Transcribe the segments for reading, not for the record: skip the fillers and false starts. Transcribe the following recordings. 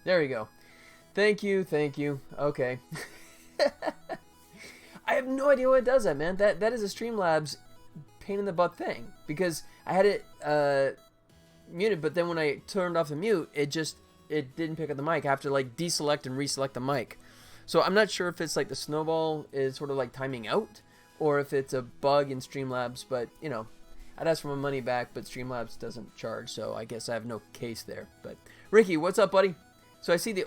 There you go. Thank you, thank you. Okay. I have no idea what does that, man. That is a Streamlabs pain in the butt thing, because I had it muted, but then when I turned off the mute, it didn't pick up the mic. I have to like deselect and reselect the mic. So I'm not sure if it's like the snowball is sort of like timing out, or if it's a bug in Streamlabs. But you know, I'd ask for my money back, but Streamlabs doesn't charge, so I guess I have no case there. But Ricky, what's up, buddy? So I see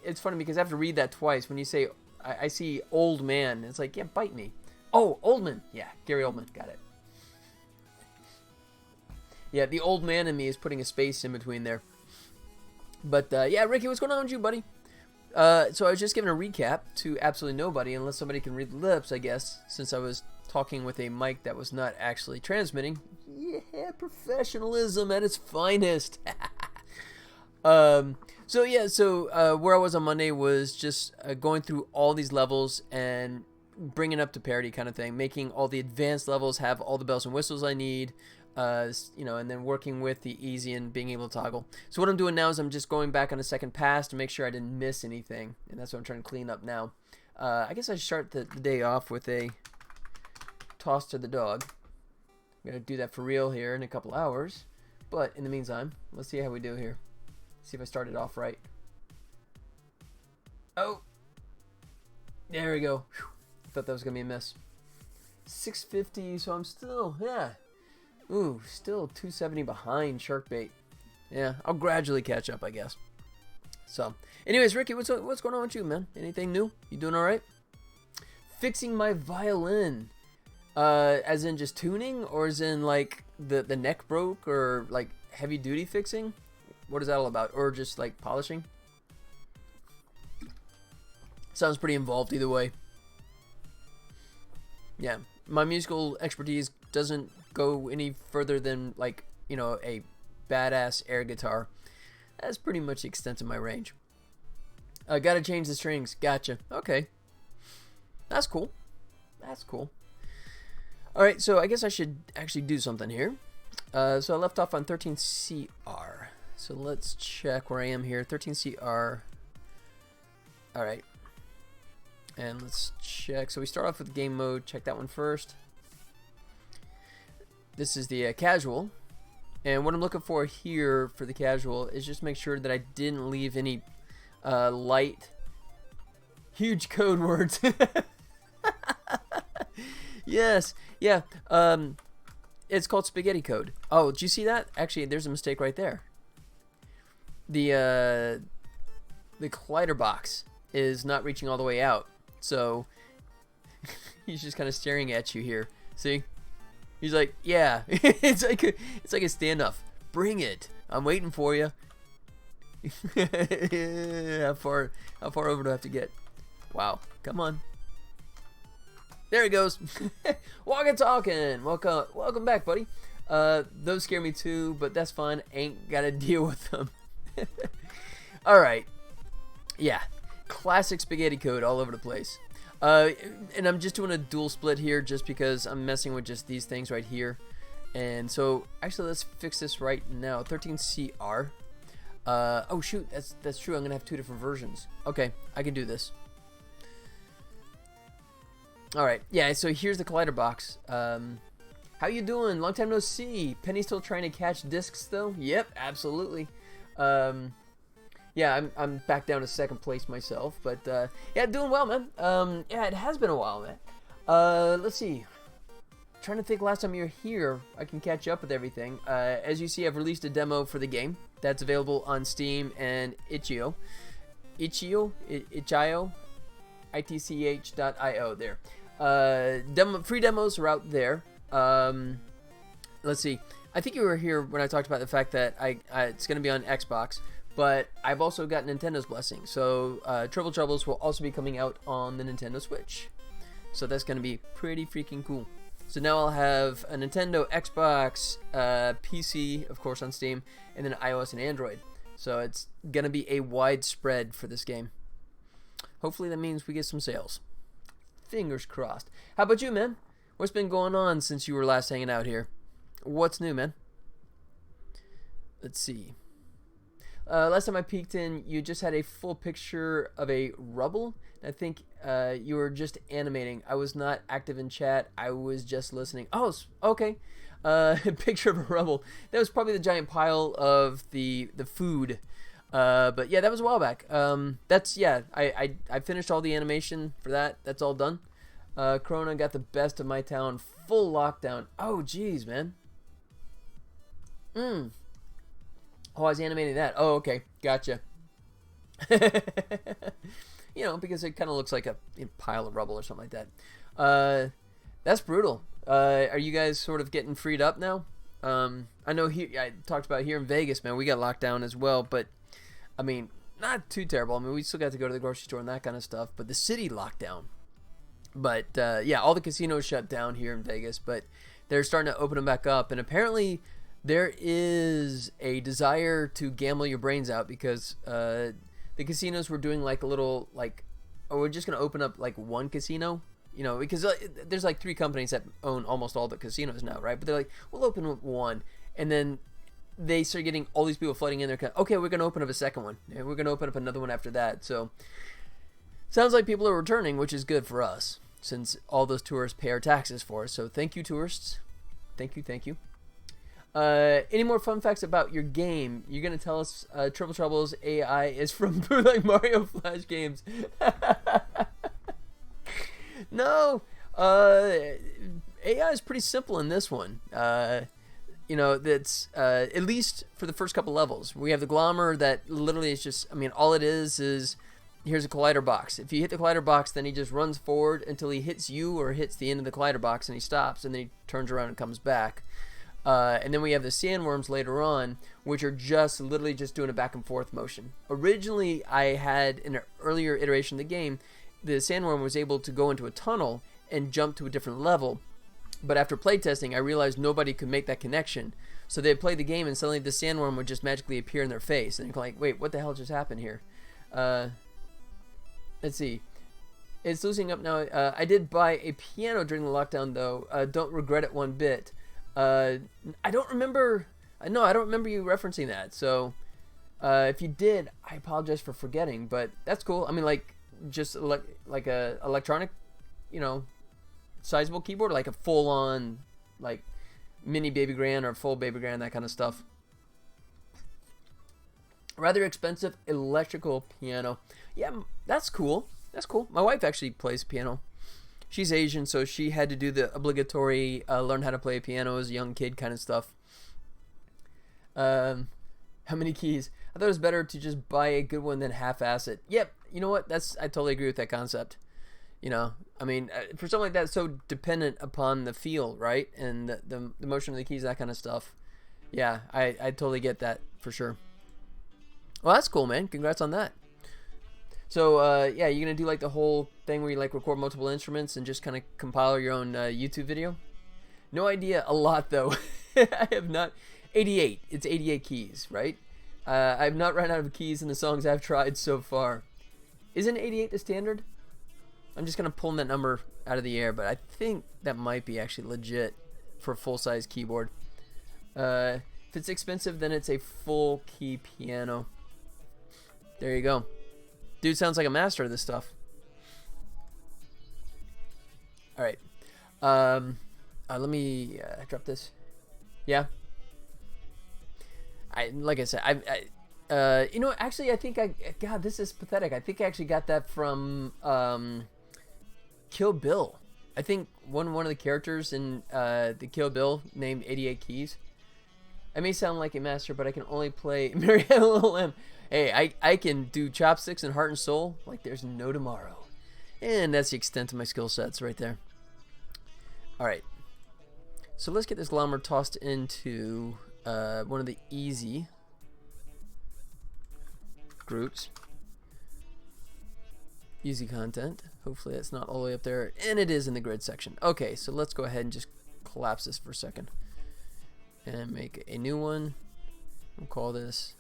it's funny because I have to read that twice. When you say, I see old man, it's like, yeah, bite me. Oh, Oldman. Yeah, Gary Oldman. Got it. Yeah, the old man in me is putting a space in between there. But, yeah, Ricky, what's going on with you, buddy? So I was just giving a recap to absolutely nobody, unless somebody can read the lips, I guess, since I was talking with a mic that was not actually transmitting. Yeah, professionalism at its finest. So yeah, where I was on Monday was just going through all these levels and bringing up to parity kind of thing, making all the advanced levels have all the bells and whistles I need, you know, and then working with the easy and being able to toggle. So what I'm doing now is I'm just going back on a second pass to make sure I didn't miss anything, and that's what I'm trying to clean up now. I guess I start the day off with a toss to the dog. I'm gonna do that for real here in a couple hours, but in the meantime, let's see how we do here. See if I started off right. Oh, there we go. Whew. Thought that was gonna be a miss. 650, so I'm still, yeah. Ooh, still 270 behind Sharkbait. Yeah, I'll gradually catch up, I guess. So, anyways, Ricky, what's going on with you, man? Anything new? You doing all right? Fixing my violin, as in just tuning, or as in like the neck broke, or like heavy duty fixing? What is that all about? Or just like polishing? Sounds pretty involved either way. Yeah, my musical expertise doesn't go any further than like, you know, a badass air guitar. That's pretty much the extent of my range. Gotta change the strings. Gotcha. Okay. That's cool. That's cool. Alright, so I guess I should actually do something here. So I left off on 13CR. So let's check where I am here. 13CR. Alright. And let's check. So we start off with game mode. Check that one first. This is the casual. And what I'm looking for here for the casual is just make sure that I didn't leave any light, huge code words. Yes. Yeah. It's called spaghetti code. Oh, did you see that? Actually, there's a mistake right there. The collider box is not reaching all the way out, so he's just kind of staring at you here. See, he's like, yeah. it's like a standoff. Bring it. I'm waiting for you. How far over do I have to get? Wow, come on. There he goes. Walking talking. Welcome back, buddy. Those scare me too, but that's fine. Ain't gotta deal with them. Alright. Yeah. Classic spaghetti code all over the place. And I'm just doing a dual split here just because I'm messing with just these things right here. And so, actually, let's fix this right now. 13CR. Oh, shoot. That's true. I'm going to have two different versions. Okay. I can do this. Alright. Yeah, so here's the collider box. How you doing? Long time no see. Penny's still trying to catch discs, though? Yep, absolutely. Yeah, I'm back down to second place myself, but yeah, doing well, man. Yeah, it has been a while, man. Let's see. Trying to think last time you're here, I can catch up with everything. As you see, I've released a demo for the game that's available on Steam and itch.io, itch.io there. Free demos are out there. Let's see. I think you were here when I talked about the fact that it's going to be on Xbox, but I've also got Nintendo's blessing. So Triple Troubles will also be coming out on the Nintendo Switch. So that's going to be pretty freaking cool. So now I'll have a Nintendo, Xbox, PC, of course on Steam, and then iOS and Android. So it's going to be a wide spread for this game. Hopefully that means we get some sales. Fingers crossed. How about you, man? What's been going on since you were last hanging out here? What's new, man? Let's see. Last time I peeked in, you just had a full picture of a rubble. I think you were just animating. I was not active in chat. I was just listening. Oh, okay. Picture of a rubble. That was probably the giant pile of the food. But yeah, that was a while back. That's yeah. I finished all the animation for that. That's all done. Corona got the best of my town. Full lockdown. Oh, geez, man. Oh, I was animating that. Oh, okay. Gotcha. You know, because it kind of looks like a pile of rubble or something like that. That's brutal. Are you guys sort of getting freed up now? I know I talked about here in Vegas, man. We got locked down as well, but I mean, not too terrible. I mean, we still got to go to the grocery store and that kind of stuff, but the city locked down. But yeah, all the casinos shut down here in Vegas, but they're starting to open them back up. And apparently there is a desire to gamble your brains out because the casinos were doing like a little like, oh, we're just going to open up like one casino, you know, because there's like 3 companies that own almost all the casinos now, right? But they're like, we'll open one. And then they start getting all these people flooding in there. Okay, we're going to open up a second one. And we're going to open up another one after that. So sounds like people are returning, which is good for us, since all those tourists pay our taxes for us. So thank you, tourists. Thank you. Any more fun facts about your game? You're going to tell us Triple Trouble's AI is from like Mario Flash games. No. AI is pretty simple in this one. You know, that's at least for the first couple levels. We have the Glommer that literally is just, I mean, all it is here's a collider box. If you hit the collider box, then he just runs forward until he hits you or hits the end of the collider box, and he stops, and then he turns around and comes back. And then we have the sandworms later on, which are just literally just doing a back and forth motion. Originally, I had in an earlier iteration of the game, the sandworm was able to go into a tunnel and jump to a different level. But after playtesting, I realized nobody could make that connection. So they'd play the game, and suddenly the sandworm would just magically appear in their face. And you're like, wait, what the hell just happened here? Let's see. It's losing up now. I did buy a piano during the lockdown, though. Don't regret it one bit. I don't remember. No, I don't remember you referencing that. So if you did, I apologize for forgetting. But that's cool. I mean, like just like a electronic, you know, sizable keyboard, like a full-on like mini baby grand or full baby grand, that kind of stuff. Rather expensive electrical piano. Yeah, that's cool. That's cool. My wife actually plays piano. She's Asian, so she had to do the obligatory learn how to play piano as a young kid kind of stuff. How many keys? I thought it was better to just buy a good one than half-ass it. Yep, you know what? I totally agree with that concept. You know, I mean, for something like that, it's so dependent upon the feel, right? And the motion of the keys, that kind of stuff. Yeah, I totally get that for sure. Well, that's cool, man. Congrats on that. So, yeah, you're going to do like the whole thing where you like record multiple instruments and just kind of compile your own YouTube video? No idea. A lot, though. I have not. 88. It's 88 keys, right? I've not run out of keys in the songs I've tried so far. Isn't 88 the standard? I'm just kind of pulling that number out of the air, but I think that might be actually legit for a full-size keyboard. If it's expensive, then it's a full key piano. There you go. Dude sounds like a master of this stuff. All right. Let me drop this. Yeah. Like I said, you know, actually, I think God, this is pathetic. I think I actually got that from Kill Bill. I think one of the characters in the Kill Bill named 88 Keys. I may sound like a master, but I can only play Marietta Little M. Hey, I can do chopsticks and heart and soul like there's no tomorrow. And that's the extent of my skill sets right there. Alright. So let's get this Glommer tossed into one of the easy groups. Easy content. Hopefully that's not all the way up there. And it is in the grid section. Okay, so let's go ahead and just collapse this for a second. And make a new one. We'll call this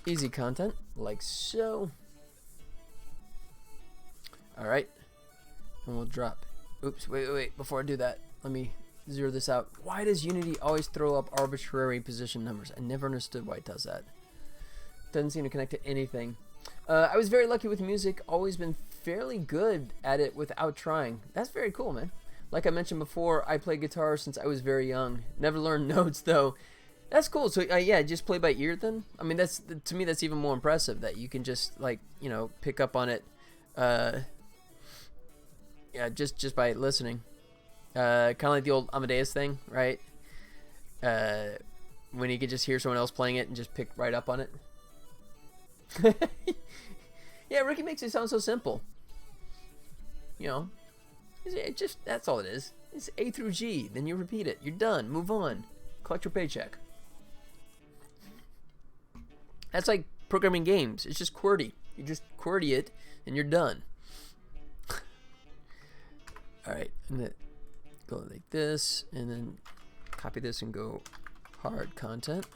easy content, like so. Alright. And we'll drop. Oops, wait. Before I do that, let me zero this out. Why does Unity always throw up arbitrary position numbers? I never understood why it does that. Doesn't seem to connect to anything. I was very lucky with music. Always been fairly good at it without trying. That's very cool, man. Like I mentioned before, I play guitar since I was very young. Never learned notes, though. That's cool. So, yeah, just play by ear, then? I mean, to me, that's even more impressive, that you can just, like, you know, pick up on it, yeah, just by listening. Kind of like the old Amadeus thing, right? When you could just hear someone else playing it and just pick right up on it. Yeah, Ricky makes it sound so simple. You know, that's all it is. It's A through G. Then you repeat it. You're done. Move on. Collect your paycheck. That's like programming games. It's just QWERTY. You just QWERTY it, and you're done. All right, I'm gonna go like this, and then copy this and go hard content,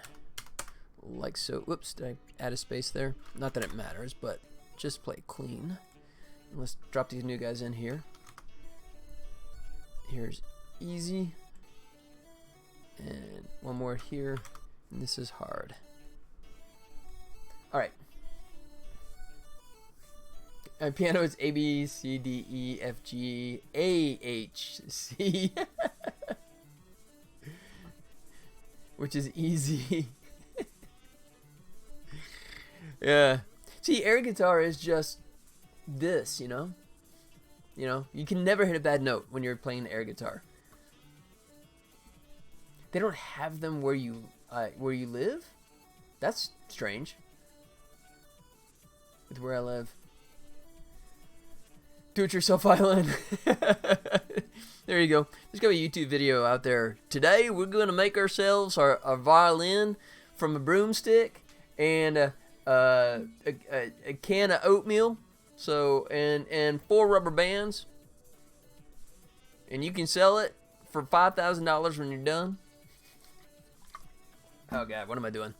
like so. Whoops, did I add a space there? Not that it matters, but just play clean. And let's drop these new guys in here. Here's easy, and one more here, and this is hard. All right. And piano is A, B, C, D, E, F, G, A, H, C. Which is easy. Yeah. See, air guitar is just this, you know? You know, you can never hit a bad note when you're playing the air guitar. They don't have them where you live? That's strange. With where I live. Do-it-yourself violin. There you go. There's got a YouTube video out there. Today we're going to make ourselves our violin from a broomstick and a can of oatmeal. So and 4 rubber bands. And you can sell it for $5,000 when you're done. Oh God, what am I doing?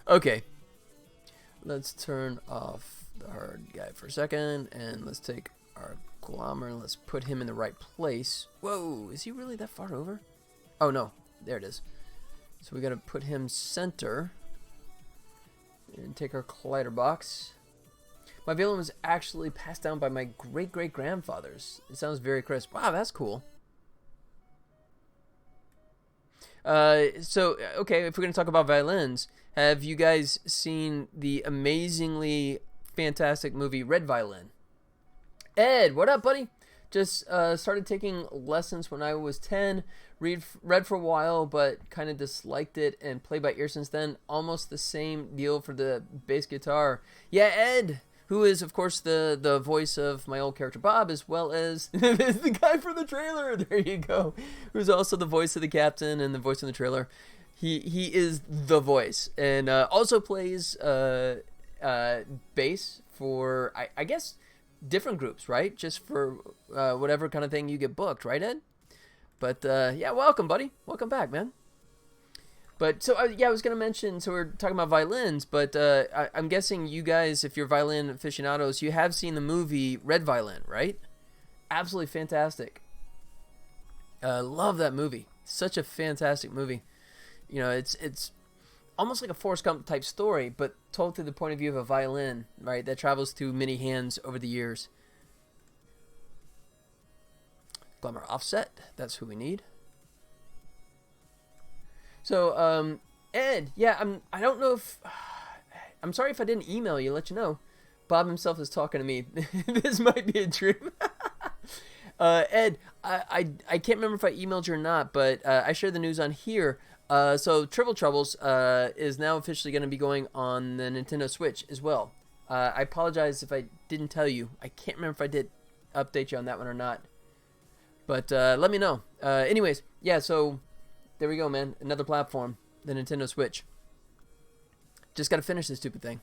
Okay. Let's turn off the hard guy for a second, and let's take our glommer and let's put him in the right place. Whoa, is he really that far over? Oh no, there it is. So we gotta put him center and take our collider box. My violin was actually passed down by my great-great-grandfathers. It sounds very crisp. Wow, that's cool. So, okay, if we're going to talk about violins, have you guys seen the amazingly fantastic movie Red Violin? Ed, what up, buddy? Just started taking lessons when I was 10. Read for a while, but kind of disliked it and played by ear since then. Almost the same deal for the bass guitar. Yeah, Ed, who is, of course, the voice of my old character Bob, as well as the guy from the trailer. There you go. Who's also the voice of the captain and the voice in the trailer. He is the voice, and also plays bass for, I guess, different groups, right? Just for whatever kind of thing you get booked, right, Ed? But yeah, welcome, buddy. Welcome back, man. But so yeah, I was gonna mention. So we're talking about violins, but I'm guessing you guys, if you're violin aficionados, you have seen the movie Red Violin, right? Absolutely fantastic. Love that movie. Such a fantastic movie. You know, it's almost like a Forrest Gump type story, but told through the point of view of a violin, right? That travels through many hands over the years. Glommer offset. That's who we need. So, Ed, yeah, I don't know if, I'm sorry if I didn't email you, let you know. Bob himself is talking to me. This might be a dream. Ed, I can't remember if I emailed you or not, but I shared the news on here. So Triple Troubles is now officially going to be going on the Nintendo Switch as well. I apologize if I didn't tell you. I can't remember if I did update you on that one or not. But let me know. Anyways, yeah, so there we go, man. Another platform, the Nintendo Switch. Just got to finish this stupid thing.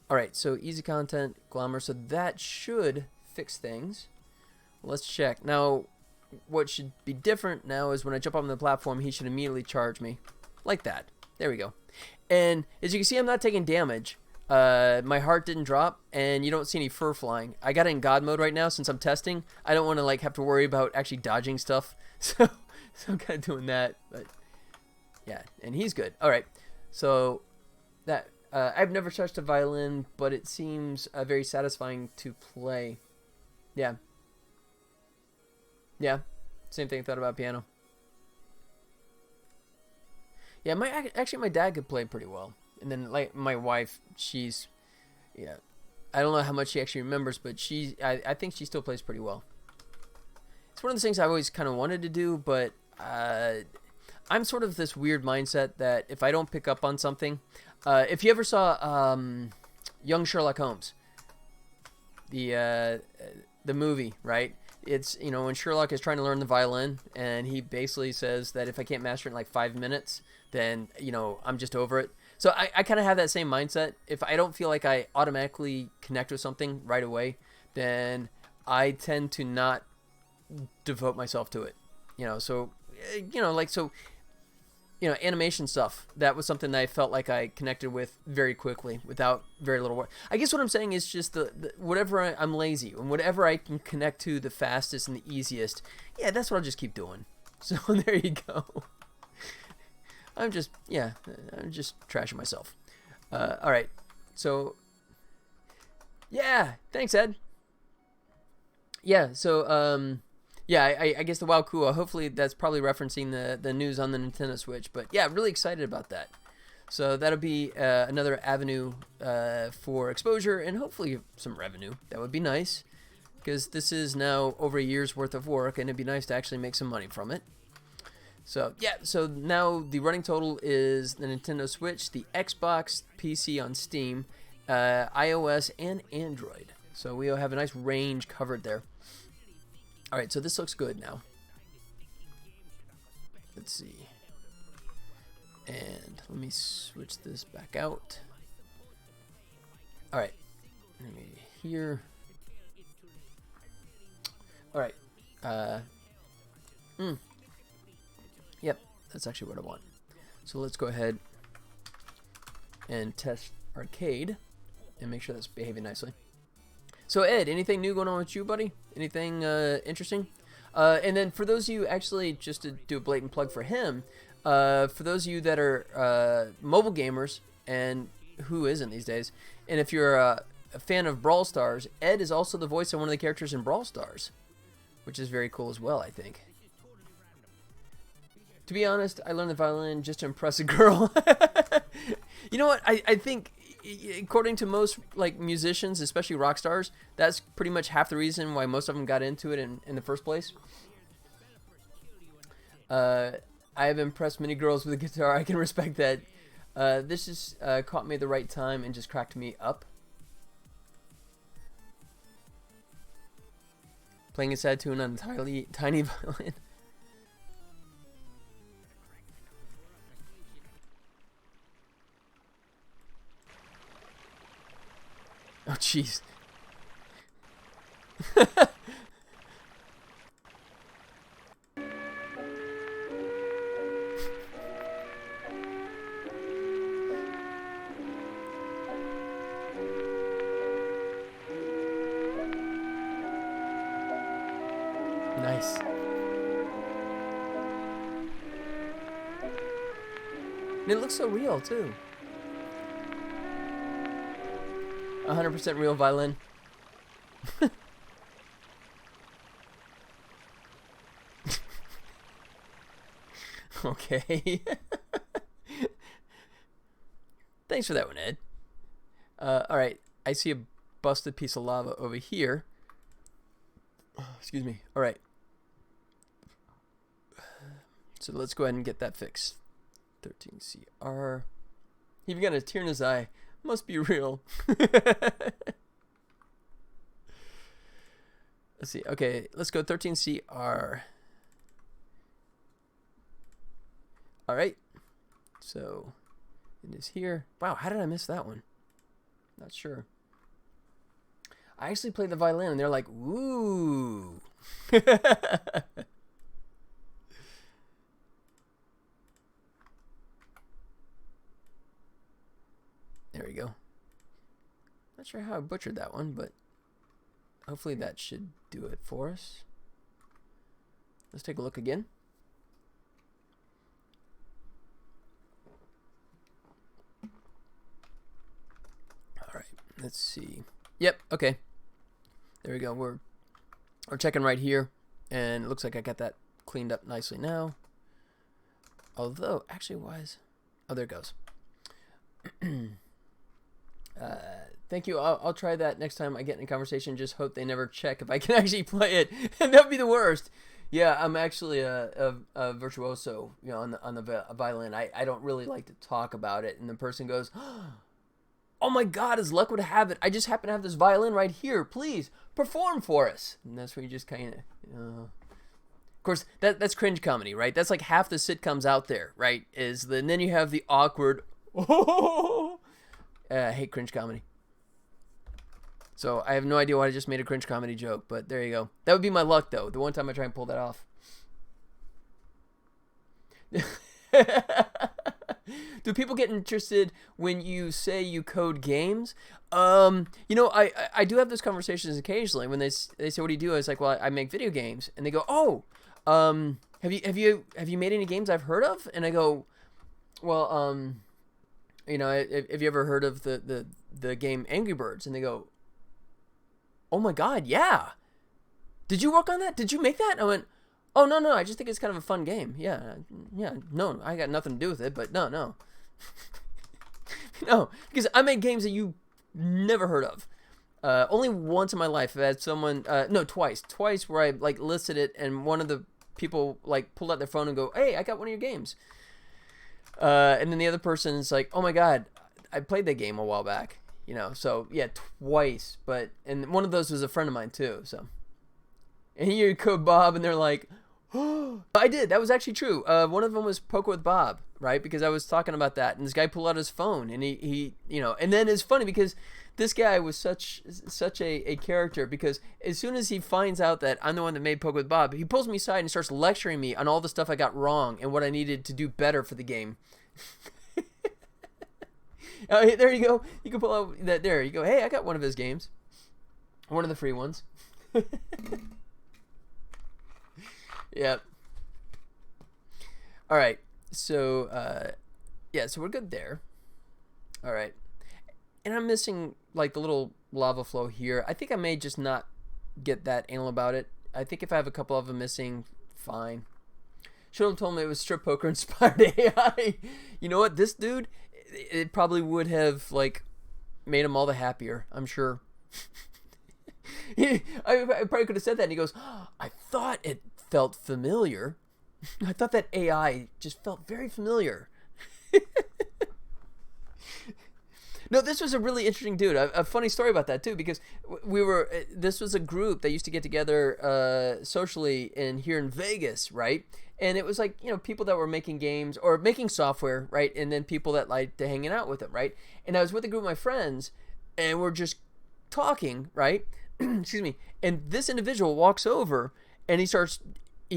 All right, so easy content, Glommer. So that should fix things. Let's check. Now, what should be different now is when I jump on the platform, he should immediately charge me. Like that. There we go. And as you can see, I'm not taking damage. my heart didn't drop, and you don't see any fur flying. I got it in God mode right now since I'm testing. I don't want to like have to worry about actually dodging stuff, so I'm kind of doing that. But yeah, and he's good. All right, so that I've never touched a violin, but it seems very satisfying to play. Yeah, yeah, same thing I thought about piano. Yeah, my dad could play pretty well, and then like my wife, she's yeah, I don't know how much she actually remembers, but I think she still plays pretty well. It's one of the things I've always kind of wanted to do, but I'm sort of this weird mindset that if I don't pick up on something, if you ever saw Young Sherlock Holmes, the movie, right? It's, you know, when Sherlock is trying to learn the violin, and he basically says that if I can't master it in like 5 minutes, then, you know, I'm just over it. So I kind of have that same mindset. If I don't feel like I automatically connect with something right away, then I tend to not devote myself to it. You know, so, you know, like, so, you know, animation stuff, that was something that I felt like I connected with very quickly without very little work. I guess what I'm saying is just the whatever I'm lazy, and whatever I can connect to the fastest and the easiest, yeah, that's what I'll just keep doing. So there you go. I'm just trashing myself. All right, so yeah, thanks, Ed. Yeah, so yeah, I guess the WoW Cool. Hopefully that's probably referencing the news on the Nintendo Switch. But yeah, really excited about that. So that'll be another avenue for exposure and hopefully some revenue. That would be nice, because this is now over a year's worth of work, and it'd be nice to actually make some money from it. So yeah, so now the running total is the Nintendo Switch, the Xbox, PC on Steam, iOS, and Android. So we'll have a nice range covered there. All right, so this looks good now. Let's see. And let me switch this back out. All right. Let me here. All right. Yep, that's actually what I want. So let's go ahead and test arcade and make sure that's behaving nicely. So Ed, anything new going on with you, buddy? Anything interesting? And then for those of you, actually, just to do a blatant plug for him, for those of you that are mobile gamers, and who isn't these days, and if you're a fan of Brawl Stars, Ed is also the voice of one of the characters in Brawl Stars, which is very cool as well, I think. To be honest, I learned the violin just to impress a girl. You know what? I think, according to most like musicians, especially rock stars, that's pretty much half the reason why most of them got into it in the first place. I have impressed many girls with a guitar. I can respect that. This just caught me at the right time and just cracked me up. Playing a sad tune on a tiny violin. Oh, jeez. Nice. And it looks so real, too. 100% real violin. Okay. Thanks for that one, Ed. Alright, I see a busted piece of lava over here. Excuse me. Alright. So let's go ahead and get that fixed. 13CR. He even got a tear in his eye. Must be real. Let's see. Okay, let's go 13CR. All right. So it is here. Wow, how did I miss that one? Not sure. I actually played the violin, and they're like, "Ooh." There we go. not sure how I butchered that one, but hopefully that should do it for us. Let's take a look again. All right, let's see. Yep, okay. There we go. We're checking right here, and it looks like I got that cleaned up nicely now. Although, actually, why is... Oh, there it goes. Thank you. I'll try that next time I get in a conversation. Just hope they never check if I can actually play it. And that would be the worst. Yeah, I'm actually a virtuoso, you know, on the violin. I don't really like to talk about it. And the person goes, "Oh my God, as luck would have it, I just happen to have this violin right here. Please perform for us." And that's where you just kind of, of course, that's cringe comedy, right? That's like half the sitcoms out there, right? And then you have the awkward. I hate cringe comedy. So I have no idea why I just made a cringe comedy joke, but there you go. That would be my luck, though. The one time I try and pull that off. Do people get interested when you say you code games? You know, I do have those conversations occasionally when they say, "What do you do?" I was like, "Well, I make video games," and they go, "Oh, have you made any games I've heard of?" And I go, "Well, you know, have you ever heard of the game Angry Birds?" And they go, "Oh my God, yeah. Did you work on that? Did you make that?" And I went, "Oh, no, I just think it's kind of a fun game. Yeah, no, I got nothing to do with it, but no." No, because I make games that you never heard of. Only once in my life I've had someone, no, twice where I like listed it and one of the people like pulled out their phone and go, "Hey, I got one of your games." And then the other person is like, "Oh my God, I played that game a while back." You know, so yeah, twice, and one of those was a friend of mine too, so. And here you go, Bob, and they're like, "Oh, I did. That was actually true." One of them was Poker with Bob, right? Because I was talking about that, and this guy pulled out his phone, and he you know, and then it's funny because this guy was such a character, because as soon as he finds out that I'm the one that made Poker with Bob, he pulls me aside and starts lecturing me on all the stuff I got wrong and what I needed to do better for the game. There you go. You can pull out that. There you go. Hey, I got one of his games. One of the free ones. Yep. All right. So, yeah, so we're good there. All right. And I'm missing, like, the little lava flow here. I think I may just not get that anal about it. I think if I have a couple of them missing, fine. Should have told me it was strip poker inspired AI. You know what? This dude, it probably would have, like, made him all the happier, I'm sure. I probably could have said that, and he goes, "Oh, I thought it felt familiar. I thought that AI just felt very familiar." No, this was a really interesting dude. A funny story about that too, because this was a group that used to get together socially here in Vegas, right? And it was like, you know, people that were making games or making software, right? And then people that liked to hanging out with them, right? And I was with a group of my friends, and we're just talking, right? Excuse me. And this individual walks over, and he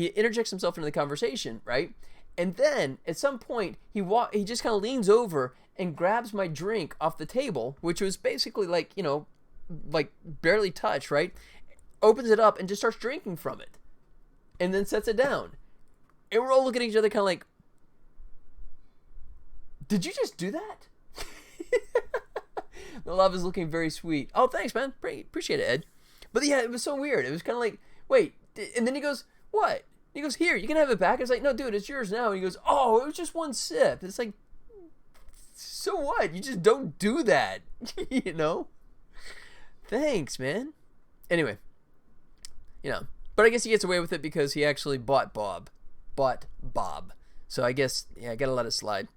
interjects himself into the conversation, right? And then at some point he just kind of leans over and grabs my drink off the table, which was basically like, you know, like barely touched, right? Opens it up and just starts drinking from it, and then sets it down. And we're all looking at each other kind of like, "Did you just do that?" The lava's looking very sweet. "Oh, thanks, man. Appreciate it, Ed." But yeah, it was so weird. It was kind of like, wait. And then he goes, "What?" He goes, "Here, you can have it back." It's like, "No, dude, it's yours now." And he goes, "Oh, it was just one sip." It's like, so what? You just don't do that. You know? Thanks, man. Anyway. You know. But I guess he gets away with it because he actually bought Bob. So I guess, yeah, I gotta let it slide.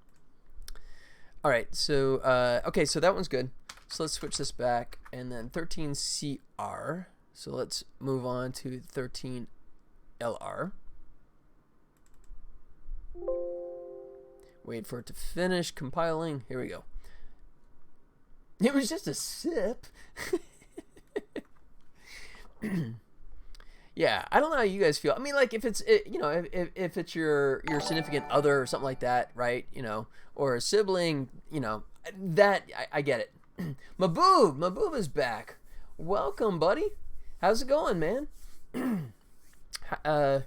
Alright, so, okay, so that one's good. So let's switch this back. And then 13CR. So let's move on to 13LR. Wait for it to finish compiling. Here we go. It was just a sip. Yeah, I don't know how you guys feel. I mean, like, if it's, you know, if it's your significant other or something like that, right? You know, or a sibling, you know, that I get it. Maboob is back. Welcome, buddy. How's it going, man? uh,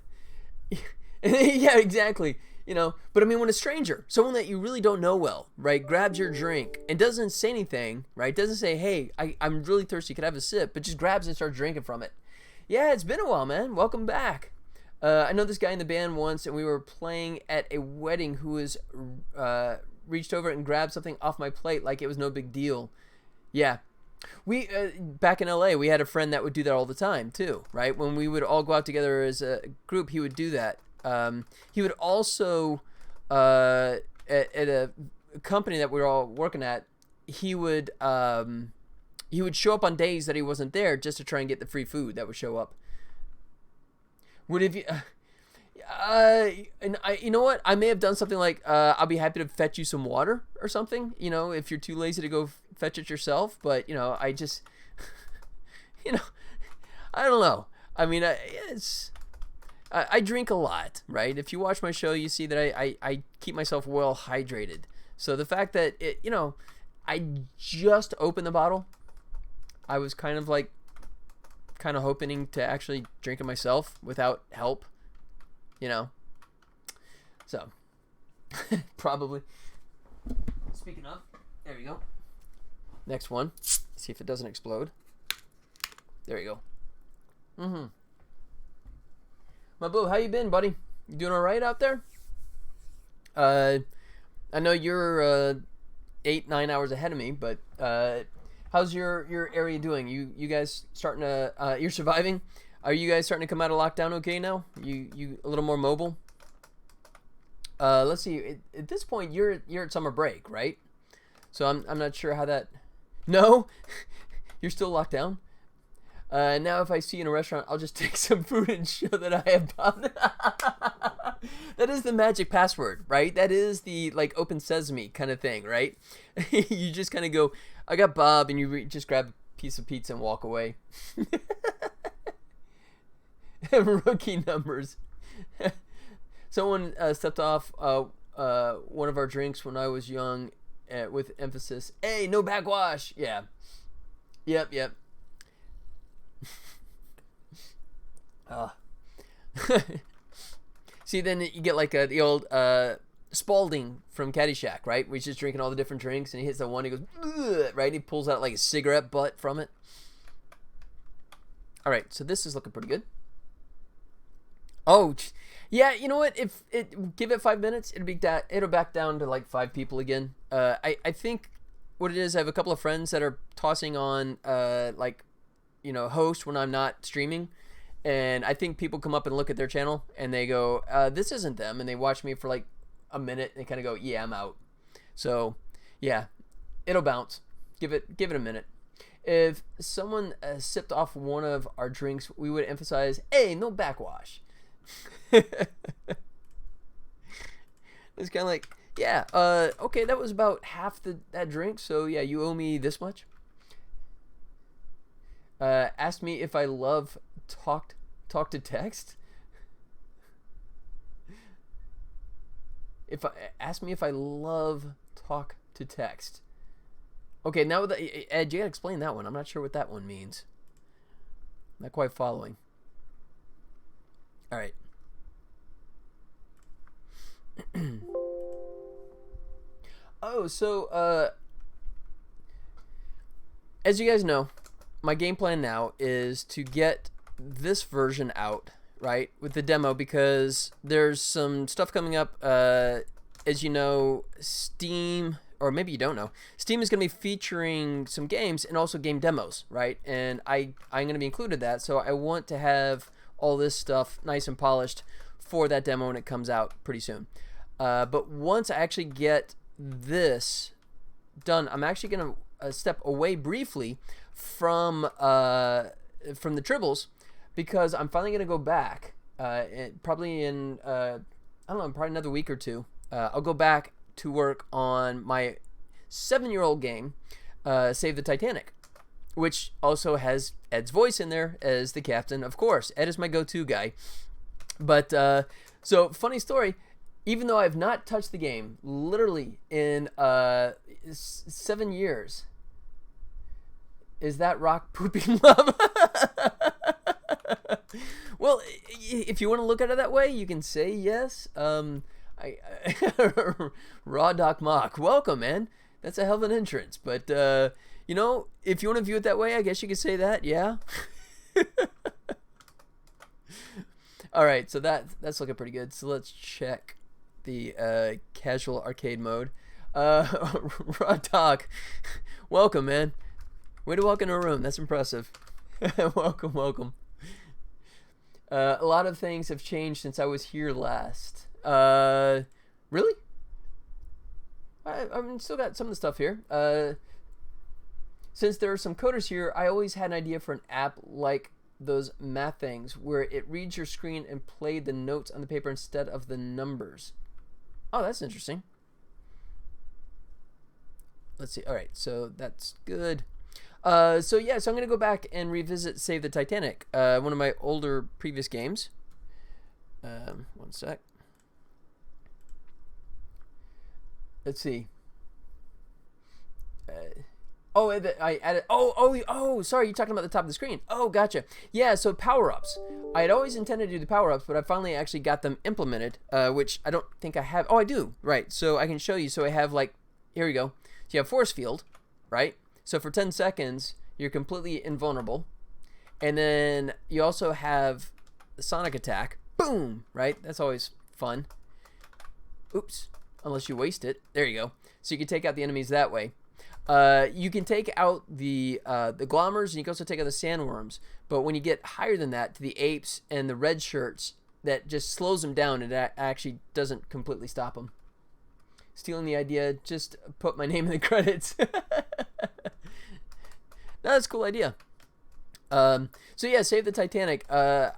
yeah, exactly. You know, but I mean, when a stranger, someone that you really don't know well, right, grabs your drink and doesn't say anything, right, doesn't say, hey, I'm really thirsty, could I have a sip, but just grabs and starts drinking from it. Yeah, it's been a while, man. Welcome back. I know this guy in the band once, and we were playing at a wedding who was reached over and grabbed something off my plate like it was no big deal. Yeah. We back in LA, we had a friend that would do that all the time too, right? When we would all go out together as a group, he would do that. He would also at a company that we were all working at, he would show up on days that he wasn't there just to try and get the free food that would show up. Would have you? And you know what? I may have done something like, I'll be happy to fetch you some water or something. You know, if you're too lazy to go fetch it yourself. But you know, I just, you know, I don't know. I mean, I drink a lot, right? If you watch my show, you see that I keep myself well hydrated. So the fact that you know, I just opened the bottle, I was kind of hoping to actually drink it myself without help. You know, so probably. Speaking of, there we go. Next one. See if it doesn't explode. There you go. My boo, how you been, buddy? You doing all right out there? I know you're 8-9 hours ahead of me, but how's your area doing? You guys starting to you're surviving? Are you guys starting to come out of lockdown okay now? You a little more mobile? Let's see. At this point, you're at summer break, right? So I'm not sure how that. No, you're still locked down. Now if I see you in a restaurant, I'll just take some food and show that I have Bob. That is the magic password, right? That is the like open sesame kind of thing, right? You just kind of go, I got Bob, and you just grab a piece of pizza and walk away. Rookie numbers. Someone stepped off one of our drinks when I was young with emphasis, hey, no backwash. Yeah. Yep. See, then you get like the old Spalding from Caddyshack, right? Where he's just drinking all the different drinks, and he hits that one, he goes, ugh, right? He pulls out like a cigarette butt from it. All right, so this is looking pretty good. Oh, yeah. You know what? If give it 5 minutes, it'll back down to like 5 people again. I think what it is, I have a couple of friends that are tossing on like, you know, host when I'm not streaming, and I think people come up and look at their channel and they go, this isn't them, and they watch me for like a minute and they kind of go, yeah, I'm out. So yeah, it'll bounce. Give it a minute. If someone sipped off one of our drinks, we would emphasize, hey, no backwash. It's kind of like, yeah, okay, that was about half that drink, so yeah, you owe me this much. Asked me if I love talk to text. Ask me if I love talk to text. Okay, now Ed, you gotta explain that one. I'm not sure what that one means. Not quite following. All right. Oh, so as you guys know, my game plan now is to get this version out, right, with the demo, because there's some stuff coming up. As you know, Steam, or maybe you don't know, Steam is going to be featuring some games and also game demos, right? And I'm going to be included that, so I want to have all this stuff nice and polished for that demo when it comes out pretty soon. But once I actually get this done, I'm actually going to step away briefly from the Tribbles, because I'm finally going to go back, probably in, I don't know, probably another week or two. I'll go back to work on my 7-year-old game, Save the Titanic, which also has Ed's voice in there as the captain. Of course, Ed is my go-to guy. But, so, funny story, even though I have not touched the game, literally in 7 years, Is that rock pooping lava? Well, if you want to look at it that way, you can say yes. I Raw Doc Mock, welcome, man. That's a hell of an entrance. But you know, if you want to view it that way, I guess you could say that. Yeah. All right, so that's looking pretty good. So let's check the casual arcade mode. Raw Doc, welcome, man. Way to walk into a room. That's impressive. Welcome, welcome. A lot of things have changed since I was here last. Really? I've still got some of the stuff here. Since there are some coders here, I always had an idea for an app like those math things where it reads your screen and played the notes on the paper instead of the numbers. Oh, that's interesting. Let's see. All right, so that's good. So yeah, so I'm gonna go back and revisit Save the Titanic, one of my older previous games. One sec. Let's see. I added. Oh! Sorry, you're talking about the top of the screen. Oh, gotcha. Yeah. So power-ups. I had always intended to do the power-ups, but I finally actually got them implemented, which I don't think I have. Oh, I do. Right. So I can show you. So I have like, here we go. So you have force field, right? So for 10 seconds, you're completely invulnerable, and then you also have the sonic attack. Boom! Right. That's always fun. Oops. Unless you waste it. There you go. So you can take out the enemies that way. You can take out the glommers, and you can also take out the sandworms. But when you get higher than that, to the apes and the red shirts, that just slows them down, and that actually doesn't completely stop them. Stealing the idea, just put my name in the credits. That's a cool idea. So yeah, Save the Titanic. I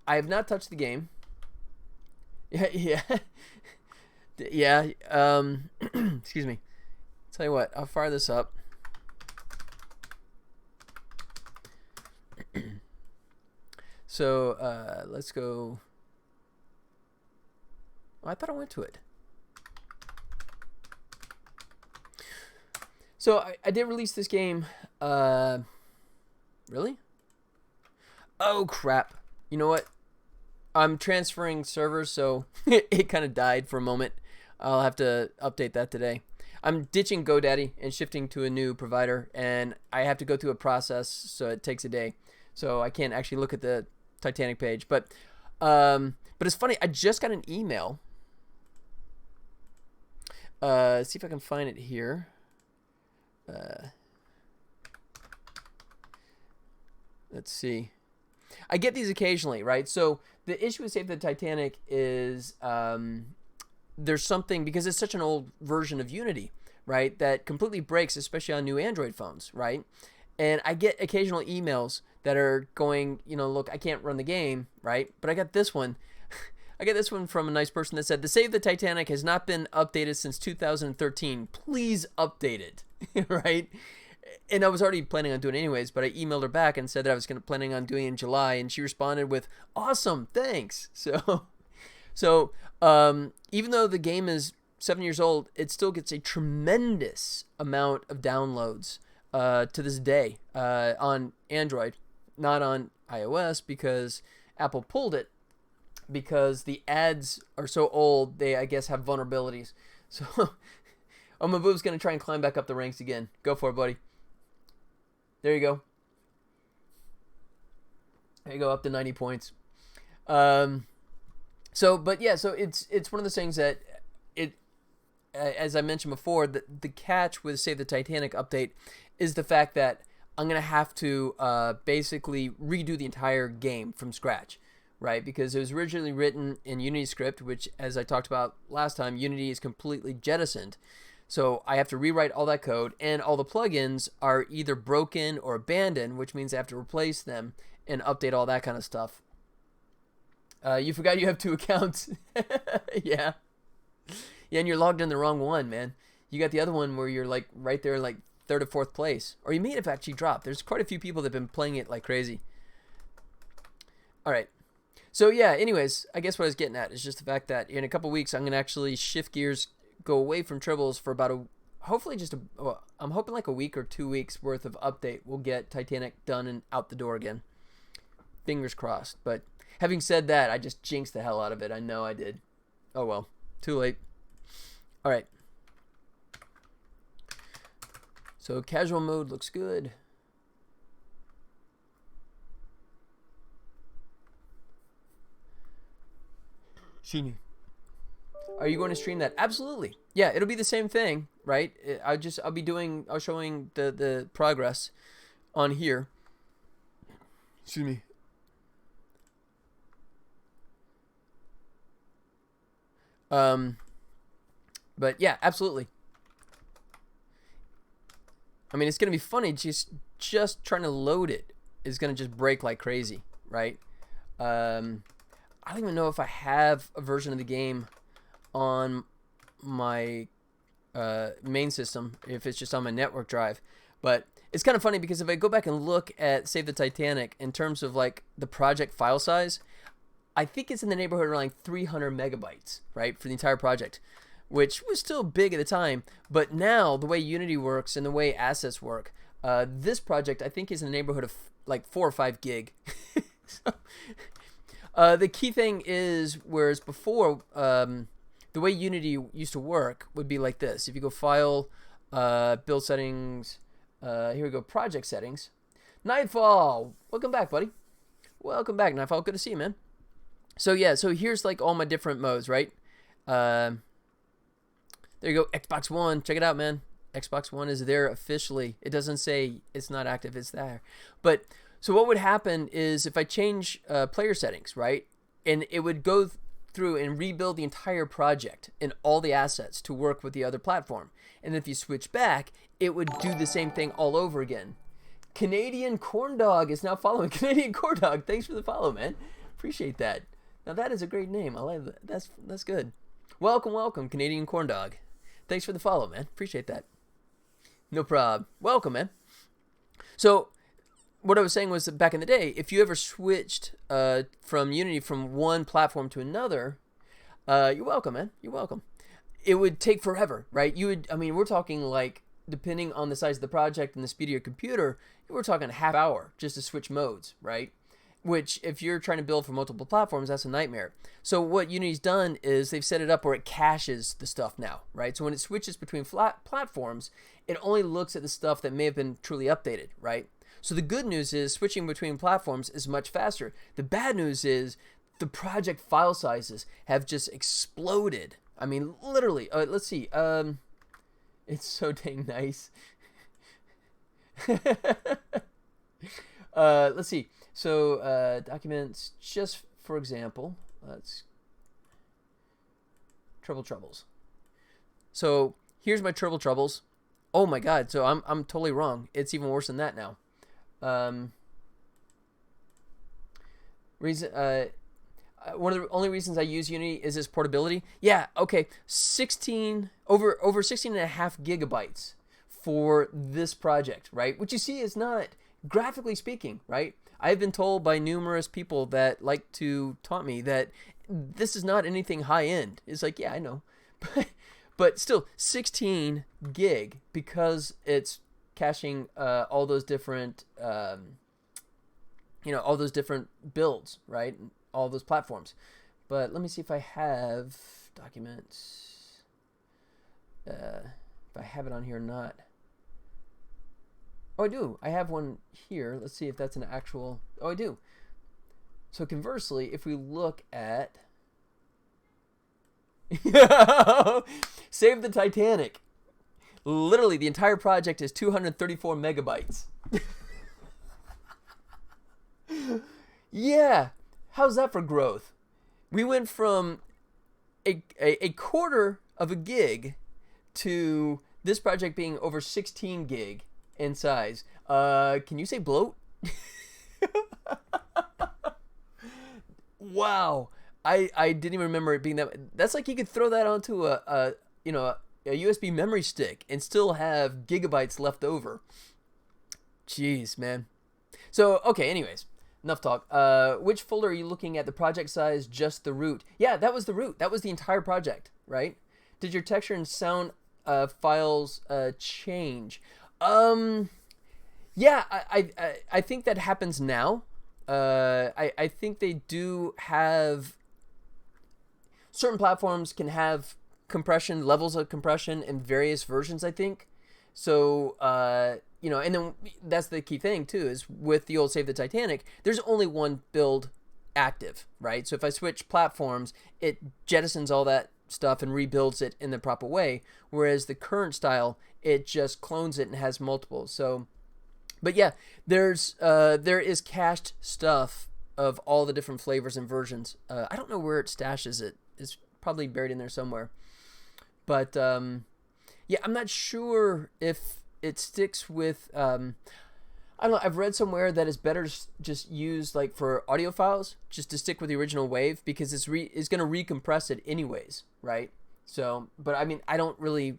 have not touched the game. Yeah. Yeah. Excuse me. Tell you what, I'll fire this up. So let's go. Oh, I thought I went to it. So I did release this game. Really? Oh crap! You know what? I'm transferring servers, so it kind of died for a moment. I'll have to update that today. I'm ditching GoDaddy and shifting to a new provider, and I have to go through a process, so it takes a day. So I can't actually look at the Titanic page. But it's funny. I just got an email. See if I can find it here. Let's see. I get these occasionally, right? So the issue with Save the Titanic is there's something, because it's such an old version of Unity, right, that completely breaks, especially on new Android phones, right? And I get occasional emails that are going, you know, look, I can't run the game, right? But I got this one. I got this one from a nice person that said, the Save the Titanic has not been updated since 2013. Please update it, right? And I was already planning on doing it anyways, but I emailed her back and said that I was planning on doing it in July, and she responded with, awesome, thanks. So even though the game is 7 years old, it still gets a tremendous amount of downloads to this day on Android, not on iOS, because Apple pulled it because the ads are so old, they, I guess, have vulnerabilities. So, oh, Maboob's going to try and climb back up the ranks again. Go for it, buddy. There you go. There you go, up to 90 points. But yeah, so it's one of those things that it, as I mentioned before, the catch with Save the Titanic update is the fact that I'm going to have to basically redo the entire game from scratch, right? Because it was originally written in Unity script, which, as I talked about last time, Unity is completely jettisoned. So I have to rewrite all that code, and all the plugins are either broken or abandoned, which means I have to replace them and update all that kind of stuff. You forgot you have 2 accounts. Yeah. Yeah, and you're logged in the wrong one, man. You got the other one where you're like right there in like 3rd or 4th place. Or you may have actually dropped. There's quite a few people that have been playing it like crazy. All right. So yeah, anyways, I guess what I was getting at is just the fact that in a couple weeks I'm going to actually shift gears, go away from tribbles for about hopefully well, I'm hoping like a week or 2 weeks worth of update will get Titanic done and out the door again. Fingers crossed. But having said that, I just jinxed the hell out of it. I know I did. Oh well, too late. All right. So casual mode looks good. Sheeny. Are you going to stream that? Absolutely. Yeah, it'll be the same thing, right? I'll showing the progress on here. Excuse me. But yeah, absolutely. I mean, it's gonna be funny. Just trying to load it is gonna just break like crazy, right? I don't even know if I have a version of the game on my main system, if it's just on my network drive. But it's kind of funny because if I go back and look at Save the Titanic in terms of like the project file size, I think it's in the neighborhood around like 300 megabytes, right, for the entire project, which was still big at the time. But now the way Unity works and the way assets work, this project I think is in the neighborhood of like 4 or 5 gig. So, the key thing is, whereas before, the way Unity used to work would be like this. If you go File, Build Settings, here we go, Project Settings. Nightfall, welcome back, buddy. Welcome back, Nightfall. Good to see you, man. So yeah, so here's like all my different modes, right? There you go, Xbox One. Check it out, man. Xbox One is there officially. It doesn't say it's not active, it's there. But so what would happen is if I change player settings, right? And it would go through and rebuild the entire project and all the assets to work with the other platform. And if you switch back, it would do the same thing all over again. Canadian Corn Dog is now following. Canadian Corn Dog, thanks for the follow, man. Appreciate that. Now that is a great name. I like that. That's good. Welcome, Canadian Corn Dog. Thanks for the follow, man. Appreciate that. No prob. Welcome, man. So what I was saying was that back in the day, if you ever switched from Unity from one platform to another, you're welcome, man. You're welcome. It would take forever, right? We're talking like, depending on the size of the project and the speed of your computer, we're talking a half hour just to switch modes, right? Which, if you're trying to build for multiple platforms, that's a nightmare. So what Unity's done is they've set it up where it caches the stuff now, right? So when it switches between platforms, it only looks at the stuff that may have been truly updated, right? So the good news is switching between platforms is much faster. The bad news is the project file sizes have just exploded. I mean, literally. Let's see. It's so dang nice. Let's see. So documents, just for example, let's troubles. So here's my troubles. Oh my God! So I'm totally wrong. It's even worse than that now. One of the only reasons I use Unity is its portability. Yeah, okay. 16 over 16 and a half gigabytes for this project, right? Which you see is not, graphically speaking, right? I've been told by numerous people that like to taunt me that this is not anything high end. It's like, yeah, I know. But still 16 gig because it's caching all those different all those different builds, right? All those platforms. But let me see if I have documents, if I have it on here or not. Oh, I do. I have one here. Let's see if that's an actual. Oh, I do. So conversely, if we look at Save the Titanic, literally the entire project is 234 megabytes. Yeah. How's that for growth? We went from a quarter of a gig to this project being over 16 gig in size. Can you say bloat? Wow. I didn't even remember it being that. That's like you could throw that onto a USB memory stick and still have gigabytes left over. Jeez, man. So, okay, anyways. Enough talk. Which folder are you looking at? The project size, just the root? Yeah, that was the root. That was the entire project, right? Did your texture and sound files change. Yeah, I think that happens now. I think they do have certain platforms can have compression levels of compression in various versions, I think. So and then that's the key thing too, is with the old Save the Titanic, there's only one build active, right? So if I switch platforms, it jettisons all that stuff and rebuilds it in the proper way, whereas the current style, it just clones it and has multiples. So but yeah, there is cached stuff of all the different flavors and versions. I don't know where it stashes it. It's probably buried in there somewhere. But yeah, I'm not sure if it sticks with. I don't know. I've read somewhere that it's better just use like for audio files, just to stick with the original wave, because it's going to recompress it anyways, right? So, but I mean, I don't really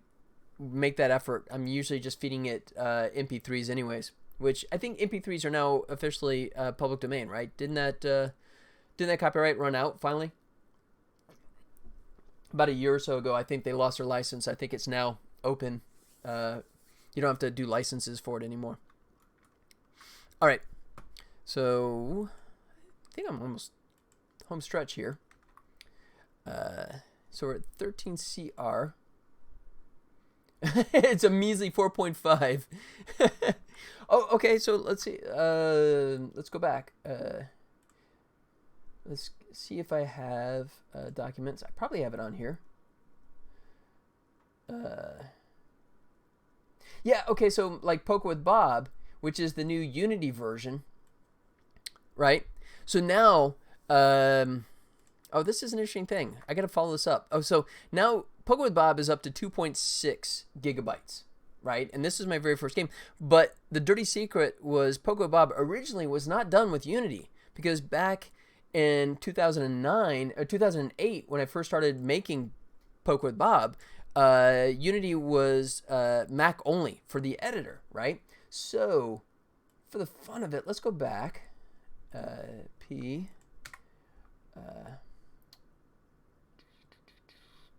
make that effort. I'm usually just feeding it MP3s anyways, which I think MP3s are now officially public domain, right? Didn't that copyright run out finally? About a year or so ago, I think they lost their license. I think it's now open. You don't have to do licenses for it anymore. All right, so I think I'm almost home stretch here. So we're at 13 CR. It's a measly 4.5. Oh, okay. So let's see. Let's go back. Let's see if I have documents. I probably have it on here. Yeah. Okay. So like Poker with Bob, which is the new Unity version, right? So now, oh, this is an interesting thing. I got to follow this up. Oh, so now Poker with Bob is up to 2.6 gigabytes, right? And this is my very first game. But the dirty secret was Poker with Bob originally was not done with Unity, because back in 2009 or 2008, when I first started making Poker with Bob, Unity was Mac only for the editor, right? So, for the fun of it, let's go back.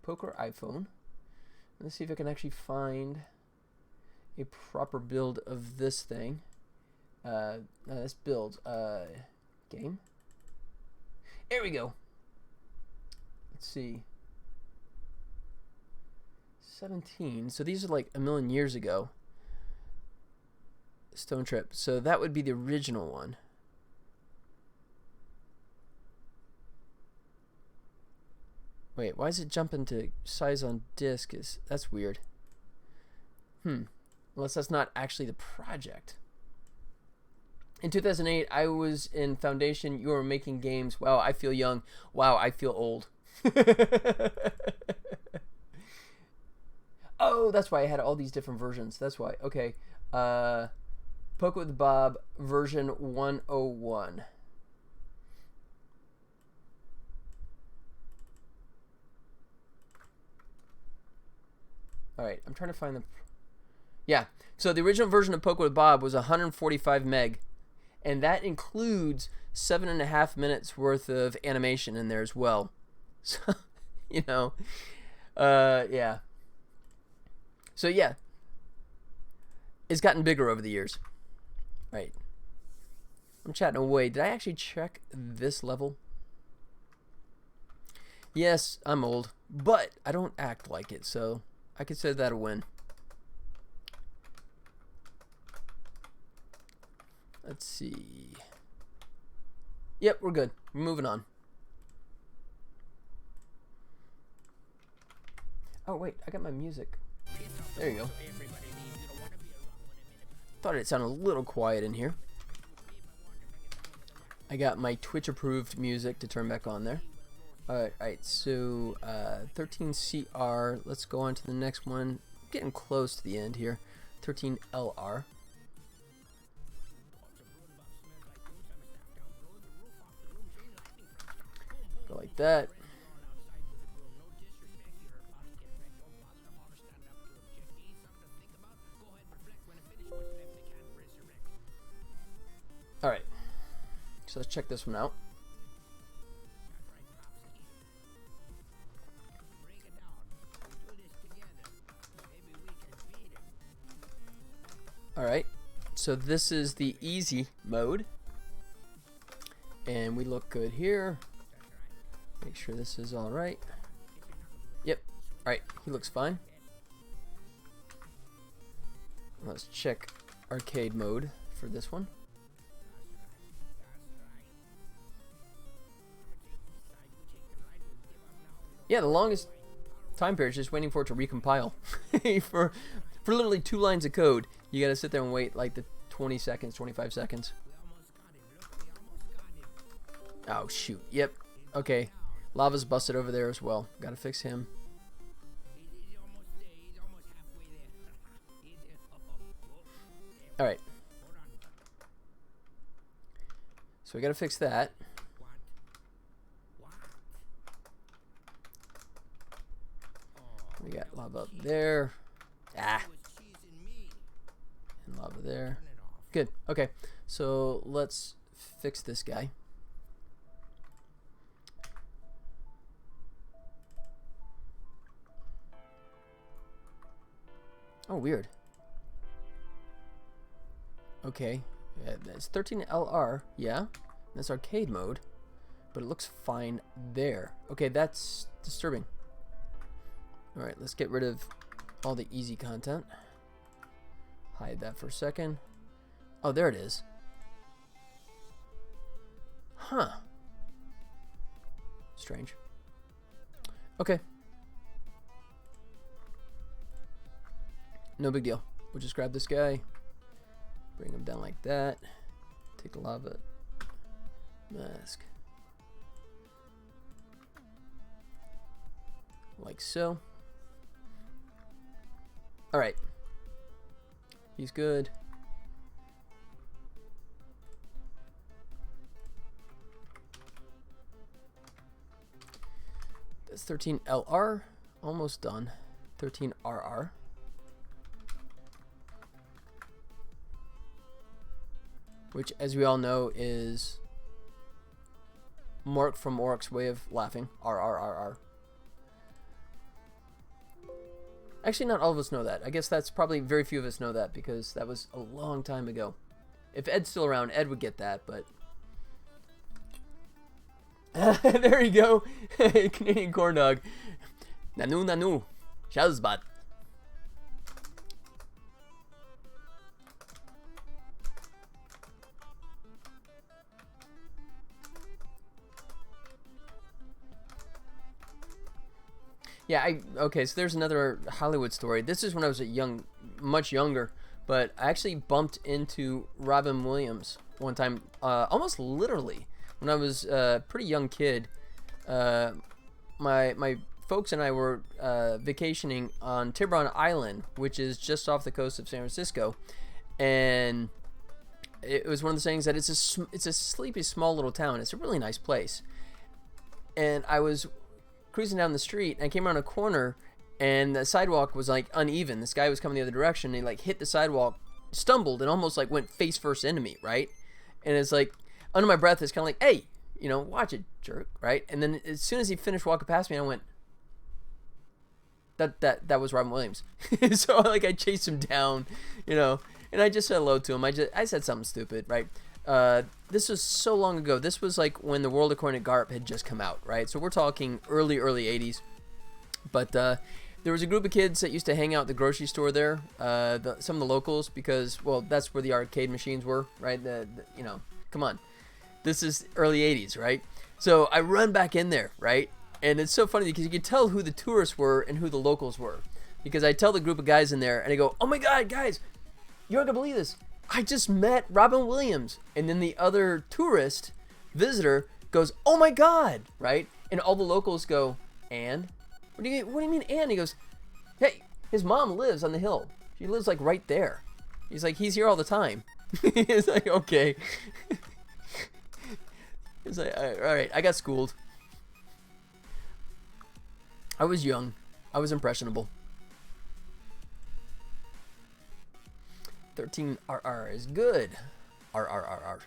Poker iPhone. Let's see if I can actually find a proper build of this thing. Let's build game. There we go. Let's see. 17. So these are like a million years ago. Stone Trip. So that would be the original one. Wait, why is it jumping to size on disk? That's weird. Unless that's not actually the project. In 2008, I was in Foundation. You were making games. Wow, I feel young. Wow, I feel old. Oh, that's why I had all these different versions. That's why. Okay. Poker with Bob version 101. All right, I'm trying to find the... Yeah, so the original version of Poker with Bob was 145 meg, and that includes 7.5 minutes worth of animation in there as well. So, yeah. So, yeah. It's gotten bigger over the years. Right. I'm chatting away. Did I actually check this level? Yes, I'm old, but I don't act like it, so I consider that a win. Let's see. Yep, we're good. We're moving on. Oh, wait, I got my music. There you go. Thought it sounded a little quiet in here. I got my Twitch approved music to turn back on there. Alright, so 13CR. Let's go on to the next one. Getting close to the end here. 13LR. Go like that. Alright, so let's check this one out. Alright, so this is the easy mode. And we look good here. Make sure this is alright. Yep, alright, he looks fine. Let's check arcade mode for this one. Yeah, the longest time period is just waiting for it to recompile. for literally 2 lines of code, you gotta sit there and wait like the 20 seconds, 25 seconds. Oh shoot, yep, okay. Lava's busted over there as well. Gotta fix him. Alright. So we gotta fix that. We got lava up there. Ah. And lava there. Good. Okay. So let's fix this guy. Oh, weird. Okay. That's 13LR. Yeah. That's arcade mode. But it looks fine there. Okay, that's disturbing. Alright, let's get rid of all the easy content. Hide that for a second. Oh, there it is. Huh. Strange. Okay. No big deal. We'll just grab this guy. Bring him down like that. Take the lava mask. Like so. Alright. He's good. That's 13LR. Almost done. 13RR. Which, as we all know, is Mork from Orc's way of laughing. RRRR. Actually, not all of us know that. I guess that's probably very few of us know that because that was a long time ago. If Ed's still around, Ed would get that, but... there you go. Canadian corn dog. Nanu nanu. Shazbat. Yeah, okay, so there's another Hollywood story. This is when I was much younger, but I actually bumped into Robin Williams one time, almost literally, when I was a pretty young kid. My folks and I were vacationing on Tiburon Island, which is just off the coast of San Francisco, and it was one of the things that it's a sleepy, small little town. It's a really nice place, and I was cruising down the street, and I came around a corner, and the sidewalk was like uneven. This guy was coming the other direction, and he like hit the sidewalk, stumbled, and almost like went face first into me, right? And it's like under my breath, it's kind of like, hey, you know, watch it, jerk, right? And then as soon as he finished walking past me, I went, that was Robin Williams. So like I chased him down, you know, and I just said hello to him. I said something stupid, right? This was so long ago. This was like when The World According to Garp had just come out, right? So we're talking early 80s. But there was a group of kids that used to hang out at the grocery store there, some of the locals, because, well, that's where the arcade machines were, right? You know, come on. This is early 80s, right? So I run back in there, right? And it's so funny because you could tell who the tourists were and who the locals were. Because I tell the group of guys in there, and I go, oh my God, guys, you're not going to believe this. I just met Robin Williams. And then the other tourist visitor goes, oh my God, right? And all the locals go, and? What do you mean, and? He goes, hey, his mom lives on the hill. She lives like right there. He's like, he's here all the time. He's like, okay. He's like, all right, I got schooled. I was young. I was impressionable. 13RR is good. RRRR.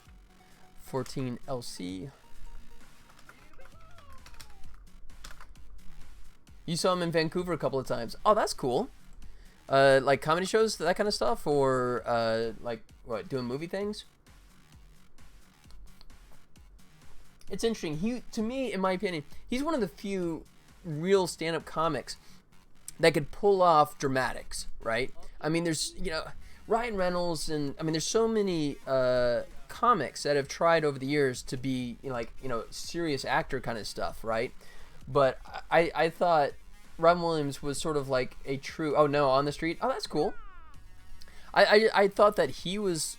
14LC. You saw him in Vancouver a couple of times. Oh, that's cool. Like comedy shows, that kind of stuff, or like what, doing movie things? It's interesting. To me, in my opinion, he's one of the few real stand-up comics that could pull off dramatics, right? I mean, there's, Ryan Reynolds, and I mean, there's so many comics that have tried over the years to be, serious actor kind of stuff, right? But I thought Robin Williams was sort of like a true, oh no, On the Street, oh, that's cool. I thought that he was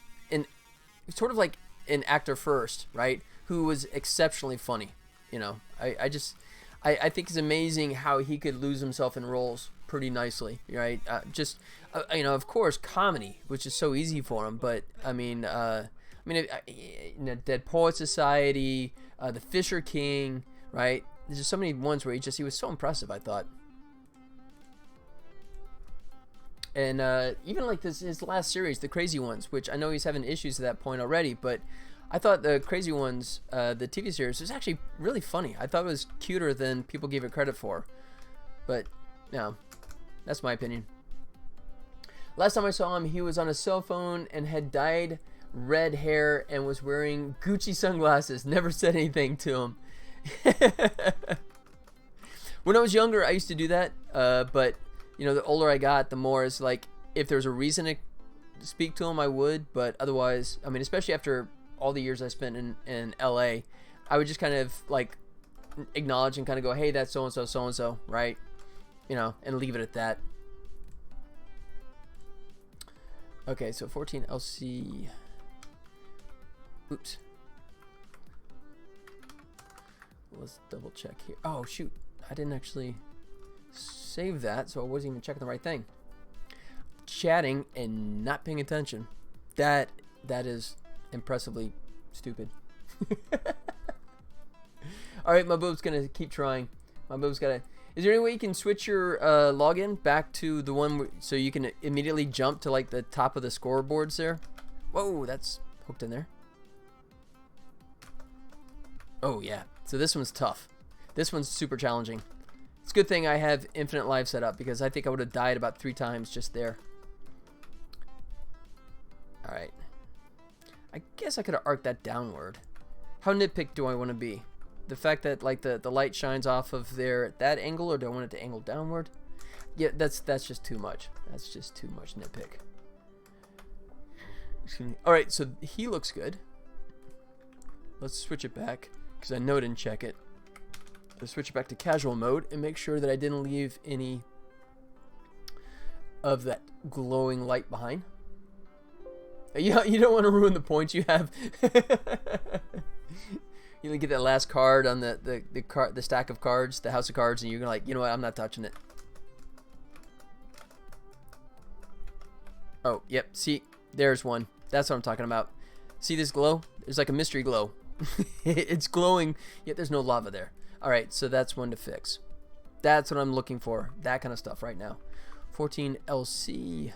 sort of like an actor first, right? Who was exceptionally funny. I think it's amazing how he could lose himself in roles pretty nicely, right? Of course, comedy, which is so easy for him. But Dead Poet Society, The Fisher King, right? There's just so many ones where he was so impressive, I thought. And even like his last series, The Crazy Ones, which I know he's having issues at that point already, but I thought The Crazy Ones, the TV series, was actually really funny. I thought it was cuter than people gave it credit for. But, no, that's my opinion. Last time I saw him, he was on a cell phone and had dyed red hair and was wearing Gucci sunglasses. Never said anything to him. When I was younger, I used to do that. But, the older I got, the more it's like, if there's a reason to speak to him, I would. But otherwise, I mean, especially after all the years I spent in LA, I would just kind of like acknowledge and kind of go, hey, that's so-and-so, right? And leave it at that. Okay, so 14 LC. Oops. Let's double check here. Oh, shoot. I didn't actually save that, so I wasn't even checking the right thing. Chatting and not paying attention. That is impressively stupid. Alright, my boob's gonna keep trying. Is there any way you can switch your login back to the one so you can immediately jump to like the top of the scoreboards there? Whoa, that's hooked in there. Oh yeah, so this one's tough. This one's super challenging. It's a good thing I have infinite life set up, because I think I would have died about 3 times just there. Alright. I guess I could have arced that downward. How nitpick do I want to be? The fact that like the light shines off of there at that angle, or do I want it to angle downward? Yeah, that's just too much. That's just too much nitpick. Alright, so he looks good. Let's switch it back, because I know I didn't check it. Let's switch it back to casual mode and make sure that I didn't leave any of that glowing light behind. You don't want to ruin the points you have. You get that last card on the stack of cards, the house of cards, and you're like, you know what, I'm not touching it. Oh, yep, see, there's one. That's what I'm talking about. See this glow? There's like a mystery glow. It's glowing, yet there's no lava there. Alright, so that's one to fix. That's what I'm looking for. That kind of stuff right now. 14 LC.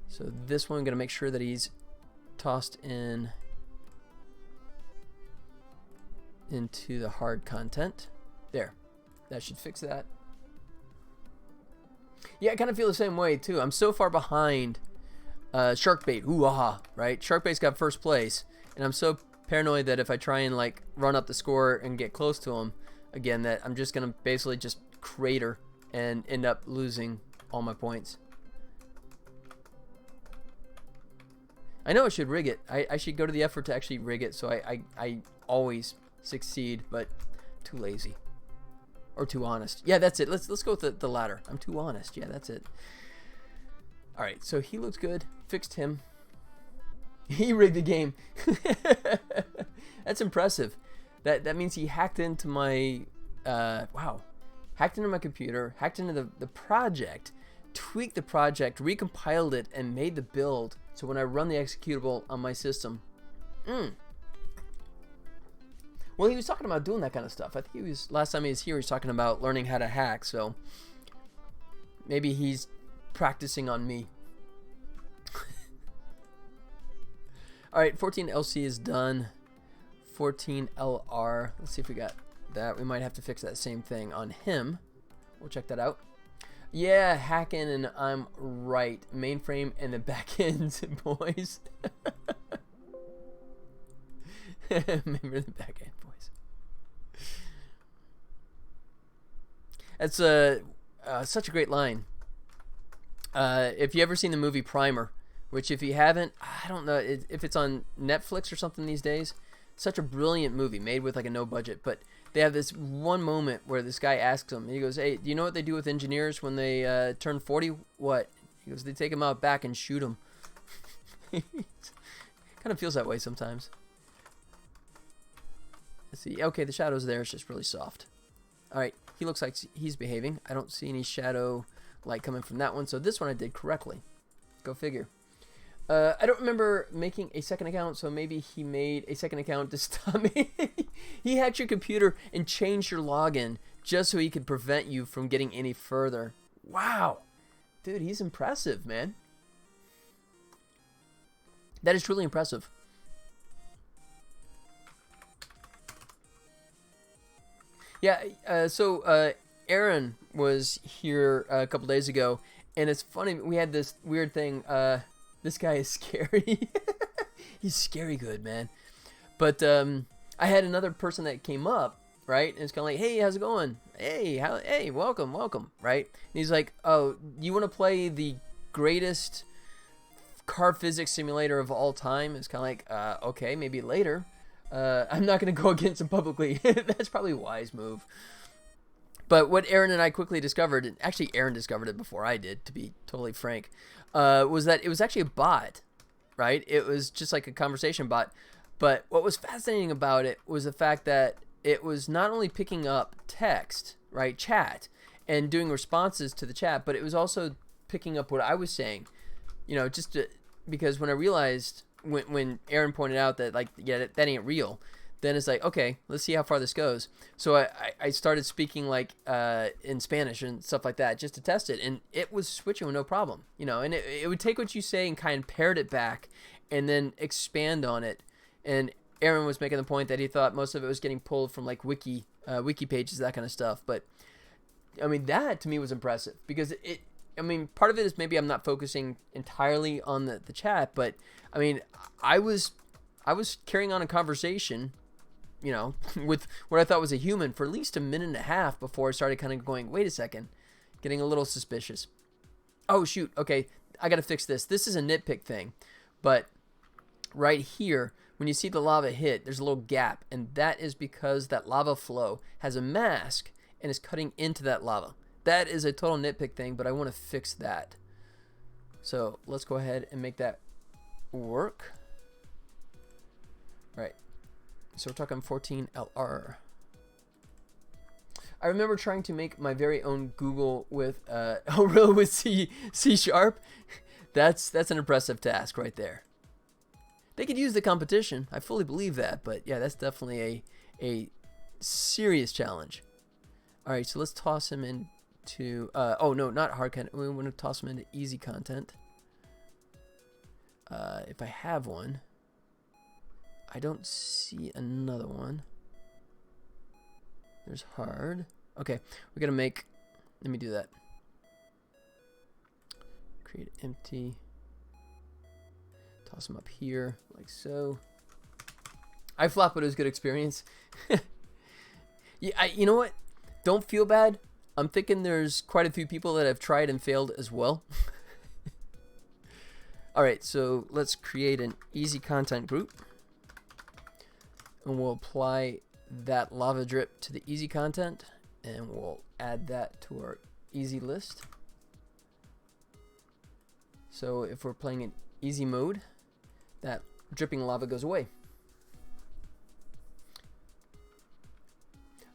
So this one, I'm going to make sure that he's tossed into the hard content. There. That should fix that. Yeah, I kind of feel the same way too. I'm so far behind Sharkbait. Ooh, aha, right? Sharkbait's got first place. And I'm so paranoid that if I try and like run up the score and get close to him again, that I'm just going to basically just crater and end up losing all my points. I know I should rig it. I should go to the effort to actually rig it so I always succeed, but too lazy. Or too honest. Yeah, that's it. Let's go with the latter. I'm too honest. Yeah, that's it. Alright, so he looks good. Fixed him. He rigged the game. That's impressive. That means he hacked into my hacked into my computer, hacked into the project, tweaked the project, recompiled it, and made the build. So when I run the executable on my system, well, he was talking about doing that kind of stuff. I think he was, last time he was here, he was talking about learning how to hack. So maybe he's practicing on me. All right, 14 LC is done. 14 LR. Let's see if we got that. We might have to fix that same thing on him. We'll check that out. Yeah, hacking and I'm right. Mainframe and the back end, boys. Remember the back end, boys. That's such a great line. If you ever seen the movie Primer, which if you haven't, I don't know if it's on Netflix or something these days. Such a brilliant movie made with like a no budget, but they have this one moment where this guy asks him, he goes, "Hey, do you know what they do with engineers when they turn 40? What?" He goes, "They take them out back and shoot them." Kind of feels that way sometimes. Let's see. Okay, the shadow's there. It's just really soft. All right, he looks like he's behaving. I don't see any shadow light coming from that one, so this one I did correctly. Go figure. I don't remember making a second account, so maybe he made a second account to stop me. He hacked your computer and changed your login just so he could prevent you from getting any further. Wow. Dude, he's impressive, man. That is truly impressive. Yeah, so Aaron was here a couple days ago, and it's funny, we had this weird thing. This guy is scary. He's scary good, man. But I had another person that came up, right? And it's kind of like, "Hey, how's it going? Hey, welcome, right?" And he's like, "Oh, you want to play the greatest car physics simulator of all time?" It's kind of like, okay, maybe later. I'm not going to go against him publicly. That's probably a wise move. But what Aaron and I quickly discovered, and actually Aaron discovered it before I did, to be totally frank, was that it was actually a bot, right? It was just like a conversation bot. But what was fascinating about it was the fact that it was not only picking up text, right, chat, and doing responses to the chat, but it was also picking up what I was saying, because when I realized, when Aaron pointed out that, like, yeah, that ain't real, then it's like, okay, let's see how far this goes. So I started speaking like in Spanish and stuff like that just to test it, and it was switching with no problem, and it would take what you say and kind of parrot it back and then expand on it. And Aaron was making the point that he thought most of it was getting pulled from like wiki pages, that kind of stuff. But I mean, that to me was impressive because part of it is maybe I'm not focusing entirely on the chat, but I mean, I was carrying on a conversation, with what I thought was a human for at least a minute and a half before I started kind of going, wait a second, getting a little suspicious. Oh, shoot. Okay, I got to fix this. This is a nitpick thing. But right here, when you see the lava hit, there's a little gap. And that is because that lava flow has a mask and is cutting into that lava. That is a total nitpick thing, but I want to fix that. So let's go ahead and make that work. All right. So we're talking 14 LR. I remember trying to make my very own Google with with C#. That's an impressive task right there. They could use the competition. I fully believe that, but yeah, that's definitely a serious challenge. All right, so let's toss him into oh no, not hard content. We want to toss him into easy content. If I have one. I don't see another one. There's hard. Okay, we're gonna make, let me do that. Create empty. Toss them up here, like so. I flop, but it was a good experience. Yeah, you know what? Don't feel bad. I'm thinking there's quite a few people that have tried and failed as well. Alright, so let's create an easy content group. And we'll apply that lava drip to the easy content, and we'll add that to our easy list. So if we're playing in easy mode, that dripping lava goes away.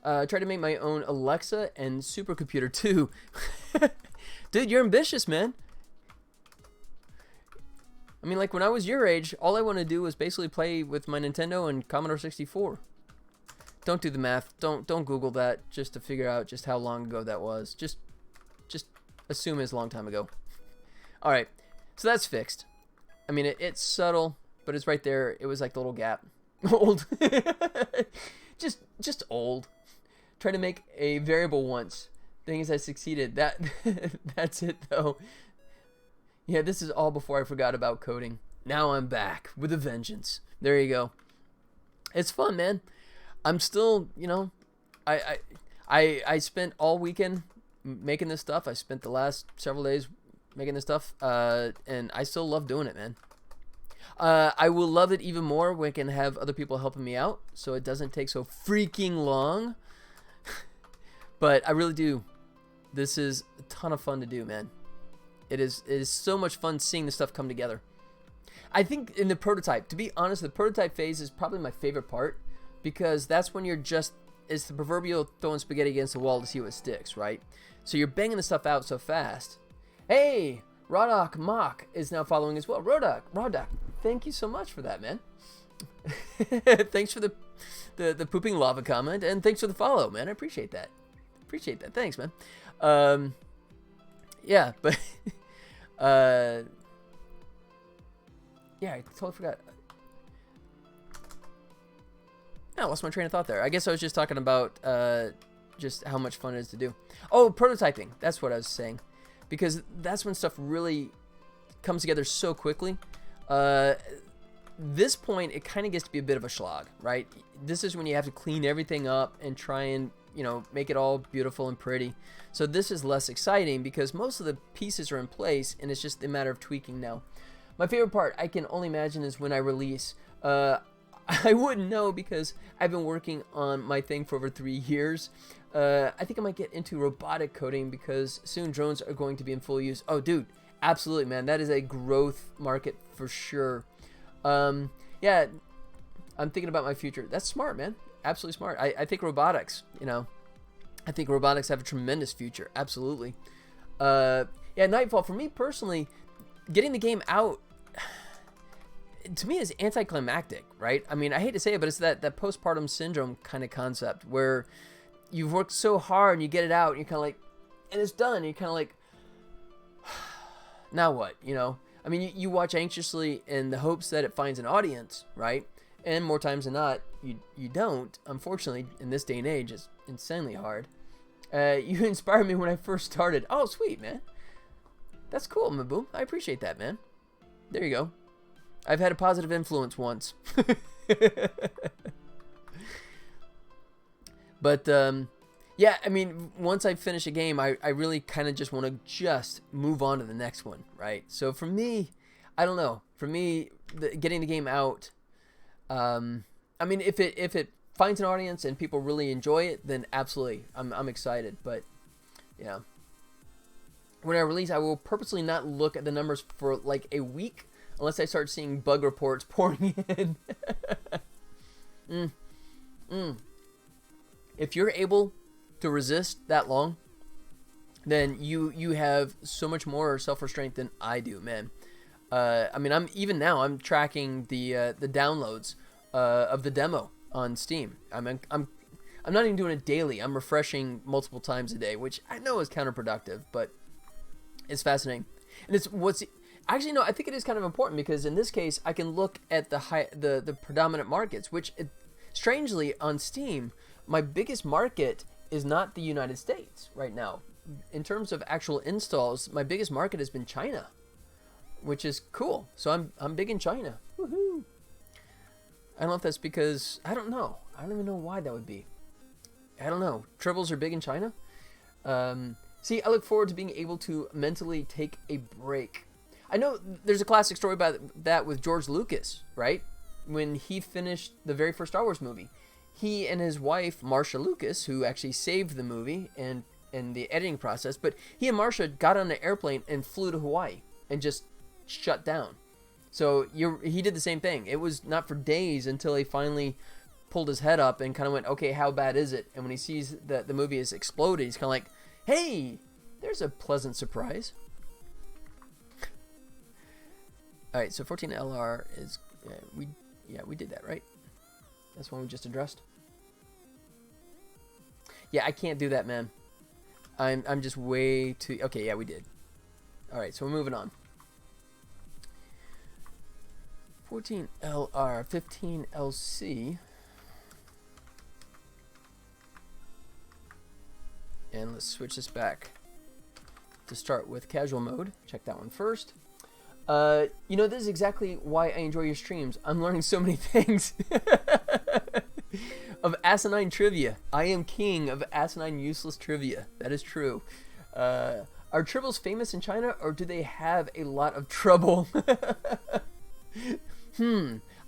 Try to make my own Alexa and supercomputer too. Dude, you're ambitious, man. I mean, like, when I was your age, all I wanted to do was basically play with my Nintendo and Commodore 64. Don't do the math. Don't Google that just to figure out just how long ago that was. Just assume it's a long time ago. All right, so that's fixed. I mean, it's subtle, but it's right there. It was like the little gap. Old. just old. Try to make a variable once. Thing is, I succeeded. That's it though. Yeah, this is all before I forgot about coding. Now I'm back with a vengeance. There you go. It's fun, man. I'm still, I spent all weekend making this stuff. I spent the last several days making this stuff, and I still love doing it, man. I will love it even more when I can have other people helping me out, so it doesn't take so freaking long. But I really do. This is a ton of fun to do, man. It is so much fun seeing the stuff come together. I think in the prototype, to be honest, the prototype phase is probably my favorite part, because that's when it's the proverbial throwing spaghetti against the wall to see what sticks, right? So you're banging the stuff out so fast. Hey, Rodok Mock is now following as well. Rodok, thank you so much for that, man. Thanks for the pooping lava comment, and thanks for the follow, man. I appreciate that. Thanks, man. Yeah, but yeah, I totally forgot. I lost my train of thought there. I guess I was just talking about just how much fun it is to do. Oh, prototyping. That's what I was saying. Because that's when stuff really comes together so quickly. This point, it kind of gets to be a bit of a slog, right? This is when you have to clean everything up and try and, make it all beautiful and pretty. So this is less exciting because most of the pieces are in place and it's just a matter of tweaking now. My favorite part, I can only imagine, is when I release. I wouldn't know because I've been working on my thing for over 3 years. I think I might get into robotic coding because soon drones are going to be in full use. Oh, dude, absolutely, man. That is a growth market for sure. Yeah, I'm thinking about my future. That's smart, man. Absolutely smart. I think robotics, I think robotics have a tremendous future. Absolutely. Yeah, Nightfall, for me personally, getting the game out, to me, is anticlimactic, right? I mean, I hate to say it, but it's that postpartum syndrome kind of concept where you've worked so hard and you get it out and you're kind of like, and it's done. And you're kind of like, now what, I mean, you watch anxiously in the hopes that it finds an audience, right? And more times than not, you don't. Unfortunately, in this day and age, it's insanely hard. You inspired me when I first started. Oh, sweet, man. That's cool, Maboom. I appreciate that, man. There you go. I've had a positive influence once. But, yeah, I mean, once I finish a game, I really kind of just want to just move on to the next one, right? So for me, I don't know. For me, getting the game out, I mean, if it finds an audience and people really enjoy it, then absolutely, I'm excited. But, yeah. When I release, I will purposely not look at the numbers for like a week unless I start seeing bug reports pouring in. If you're able to resist that long, then you have so much more self-restraint than I do, man. I mean, I'm tracking the downloads of the demo on Steam. I'm not even doing it daily. I'm refreshing multiple times a day, which I know is counterproductive, but it's fascinating. And actually, no, I think it is kind of important because in this case, I can look at the predominant markets, which strangely on Steam, my biggest market is not the United States right now. In terms of actual installs, my biggest market has been China, which is cool. So I'm big in China. Woohoo! I don't know if that's because, I don't know. I don't even know why that would be. I don't know. Tribbles are big in China. See, I look forward to being able to mentally take a break. I know there's a classic story about that with George Lucas, right? When he finished the very first Star Wars movie, he and his wife, Marsha Lucas, who actually saved the movie and the editing process, but he and Marsha got on an airplane and flew to Hawaii and just shut down. So he did the same thing. It was not for days until he finally pulled his head up and kind of went, okay, how bad is it? And when he sees that the movie has exploded, he's kind of like, hey, there's a pleasant surprise. All right, so 14LR is, we did that, right? That's one we just addressed. Yeah, I can't do that, man. I'm just way too, okay, yeah, we did. All right, so we're moving on. 14LR, 15LC. And let's switch this back to start with casual mode. Check that one first. You know, this is exactly why I enjoy your streams. I'm learning so many things of asinine trivia. I am king of asinine useless trivia. That is true. Are tribbles famous in China, or do they have a lot of trouble? I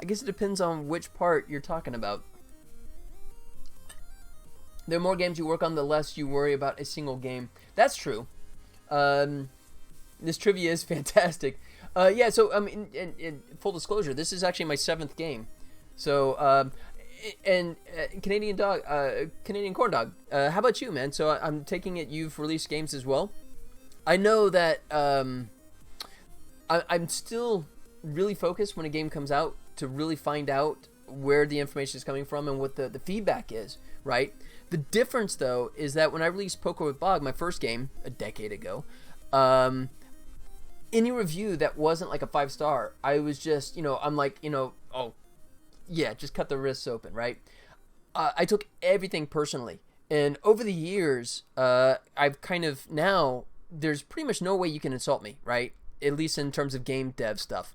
guess it depends on which part you're talking about. The more games you work on, the less you worry about a single game. That's true. This trivia is fantastic. Yeah, so in full disclosure, this is actually my 7th game. So, Canadian corn dog. How about you, man? So I'm taking it you've released games as well. I know that I'm still really focused when a game comes out to really find out where the information is coming from and what the feedback is, right? The difference, though, is that when I released Poker with Bog, my first game, a decade ago, any review that wasn't like a 5-star, I was just, I'm like, oh, yeah, just cut the wrists open, right? I took everything personally. And over the years, I've kind of now, there's pretty much no way you can insult me, right? At least in terms of game dev stuff,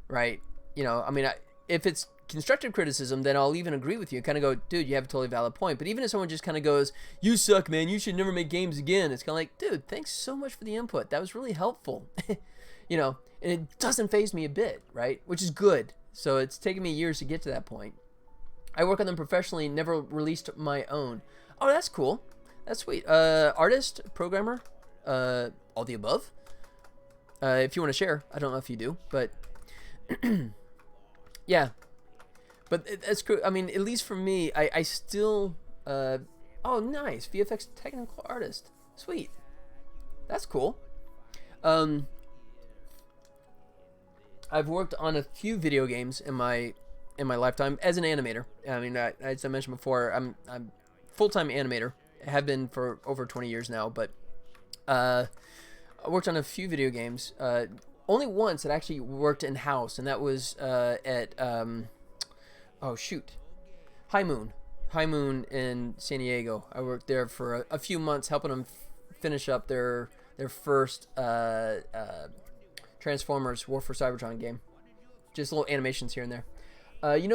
right? If it's constructive criticism, then I'll even agree with you and kind of go, dude, you have a totally valid point. But even if someone just kind of goes, you suck, man, you should never make games again, it's kind of like, dude, thanks so much for the input. That was really helpful. And it doesn't faze me a bit, right? Which is good. So it's taken me years to get to that point. I work on them professionally, never released my own. Oh, that's cool. That's sweet. Artist, programmer, all the above. If you want to share, I don't know if you do, but yeah. But that's cool. I mean, at least for me, I still, oh, nice. VFX technical artist. Sweet. That's cool. I've worked on a few video games in my lifetime as an animator. I mean, as I mentioned before, I'm full-time animator. I have been for over 20 years now, but I worked on a few video games. Only once it actually worked in-house, and that was at High Moon in San Diego. I worked there for a few months helping them finish up their first Transformers War for Cybertron game. Just little animations here and there.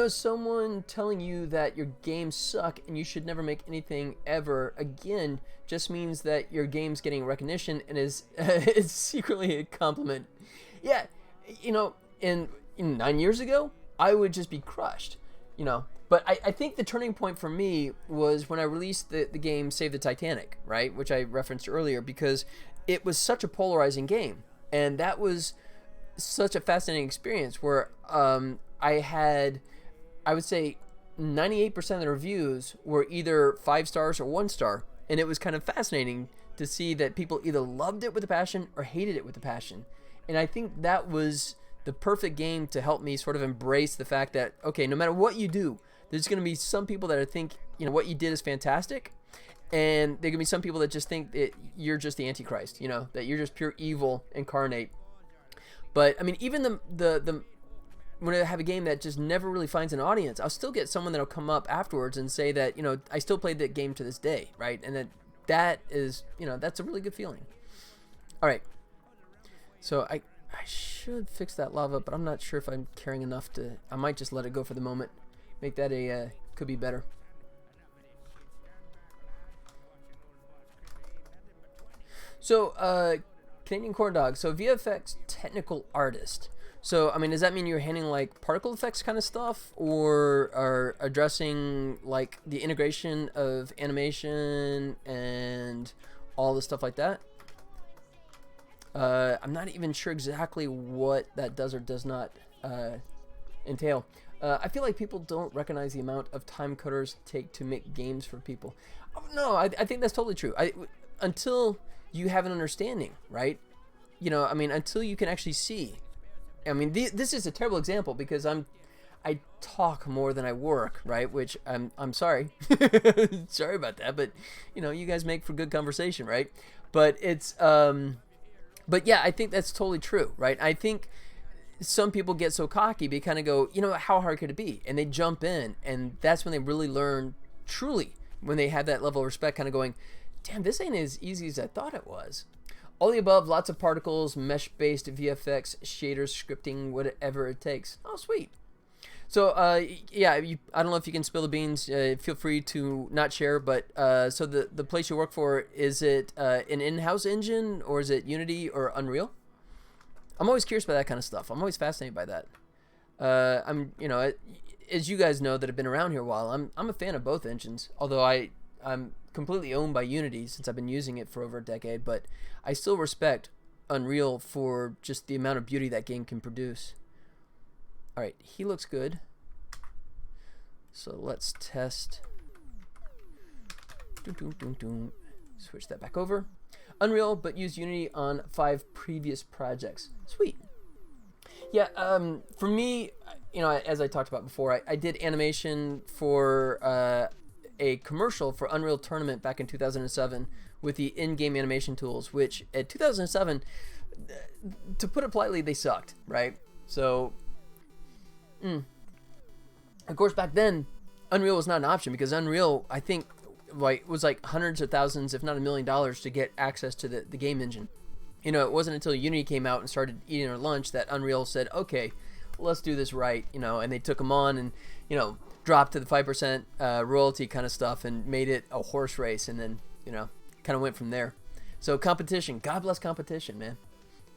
Someone telling you that your games suck and you should never make anything ever again just means that your game's getting recognition and is secretly a compliment. Yeah, in 9 years ago, I would just be crushed, But I think the turning point for me was when I released the game Save the Titanic, right? Which I referenced earlier, because it was such a polarizing game. And that was such a fascinating experience where I would say 98% of the reviews were either 5 stars or 1 star. And it was kind of fascinating to see that people either loved it with a passion or hated it with a passion. And I think that was the perfect game to help me sort of embrace the fact that, okay, no matter what you do, there's going to be some people that think, what you did is fantastic. And there are going to be some people that just think that you're just the Antichrist, that you're just pure evil incarnate. But, I mean, even the when I have a game that just never really finds an audience, I'll still get someone that'll come up afterwards and say that, I still played that game to this day, right? And that is, that's a really good feeling. All right. So I should fix that lava, but I'm not sure if I'm caring enough to, I might just let it go for the moment. Make that could be better. So, Canadian corn dog. So VFX technical artist. So, I mean, does that mean you're handling like particle effects kind of stuff, or are addressing like the integration of animation and all the stuff like that? I'm not even sure exactly what that does or does not entail. I feel like people don't recognize the amount of time coders take to make games for people. Oh, no, I think that's totally true. Until you have an understanding, right? Until you can actually see. I mean, this is a terrible example because I talk more than I work, right? Which I'm sorry, sorry about that, but you guys make for good conversation, right? But it's but yeah, I think that's totally true, right? I think some people get so cocky, they kind of go, how hard could it be? And they jump in, and that's when they really learn truly, when they have that level of respect, kind of going, Damn, this ain't as easy as I thought it was. All the above, lots of particles, mesh-based VFX, shaders, scripting, whatever it takes. Oh, sweet. So, yeah, I don't know if you can spill the beans. Feel free to not share, but so the place you work for, is it an in-house engine, or is it Unity or Unreal? I'm always curious about that kind of stuff. I'm always fascinated by that. As you guys know that have been around here a while, I'm a fan of both engines, although I'm completely owned by Unity since I've been using it for over a decade, but I still respect Unreal for just the amount of beauty that game can produce. Alright, he looks good. So let's test. Switch that back over. Unreal, but use Unity on 5 previous projects. Sweet. Yeah, for me, as I talked about before, I did animation for a commercial for Unreal Tournament back in 2007 with the in-game animation tools, which at 2007, to put it politely, they sucked, right? So, of course, back then, Unreal was not an option because Unreal, I think, was like hundreds of thousands, if not $1 million, to get access to the game engine. It wasn't until Unity came out and started eating our lunch that Unreal said, okay, let's do this right, and they took them on and, dropped to the 5% royalty kind of stuff and made it a horse race, and then, kind of went from there. So competition, God bless competition, man.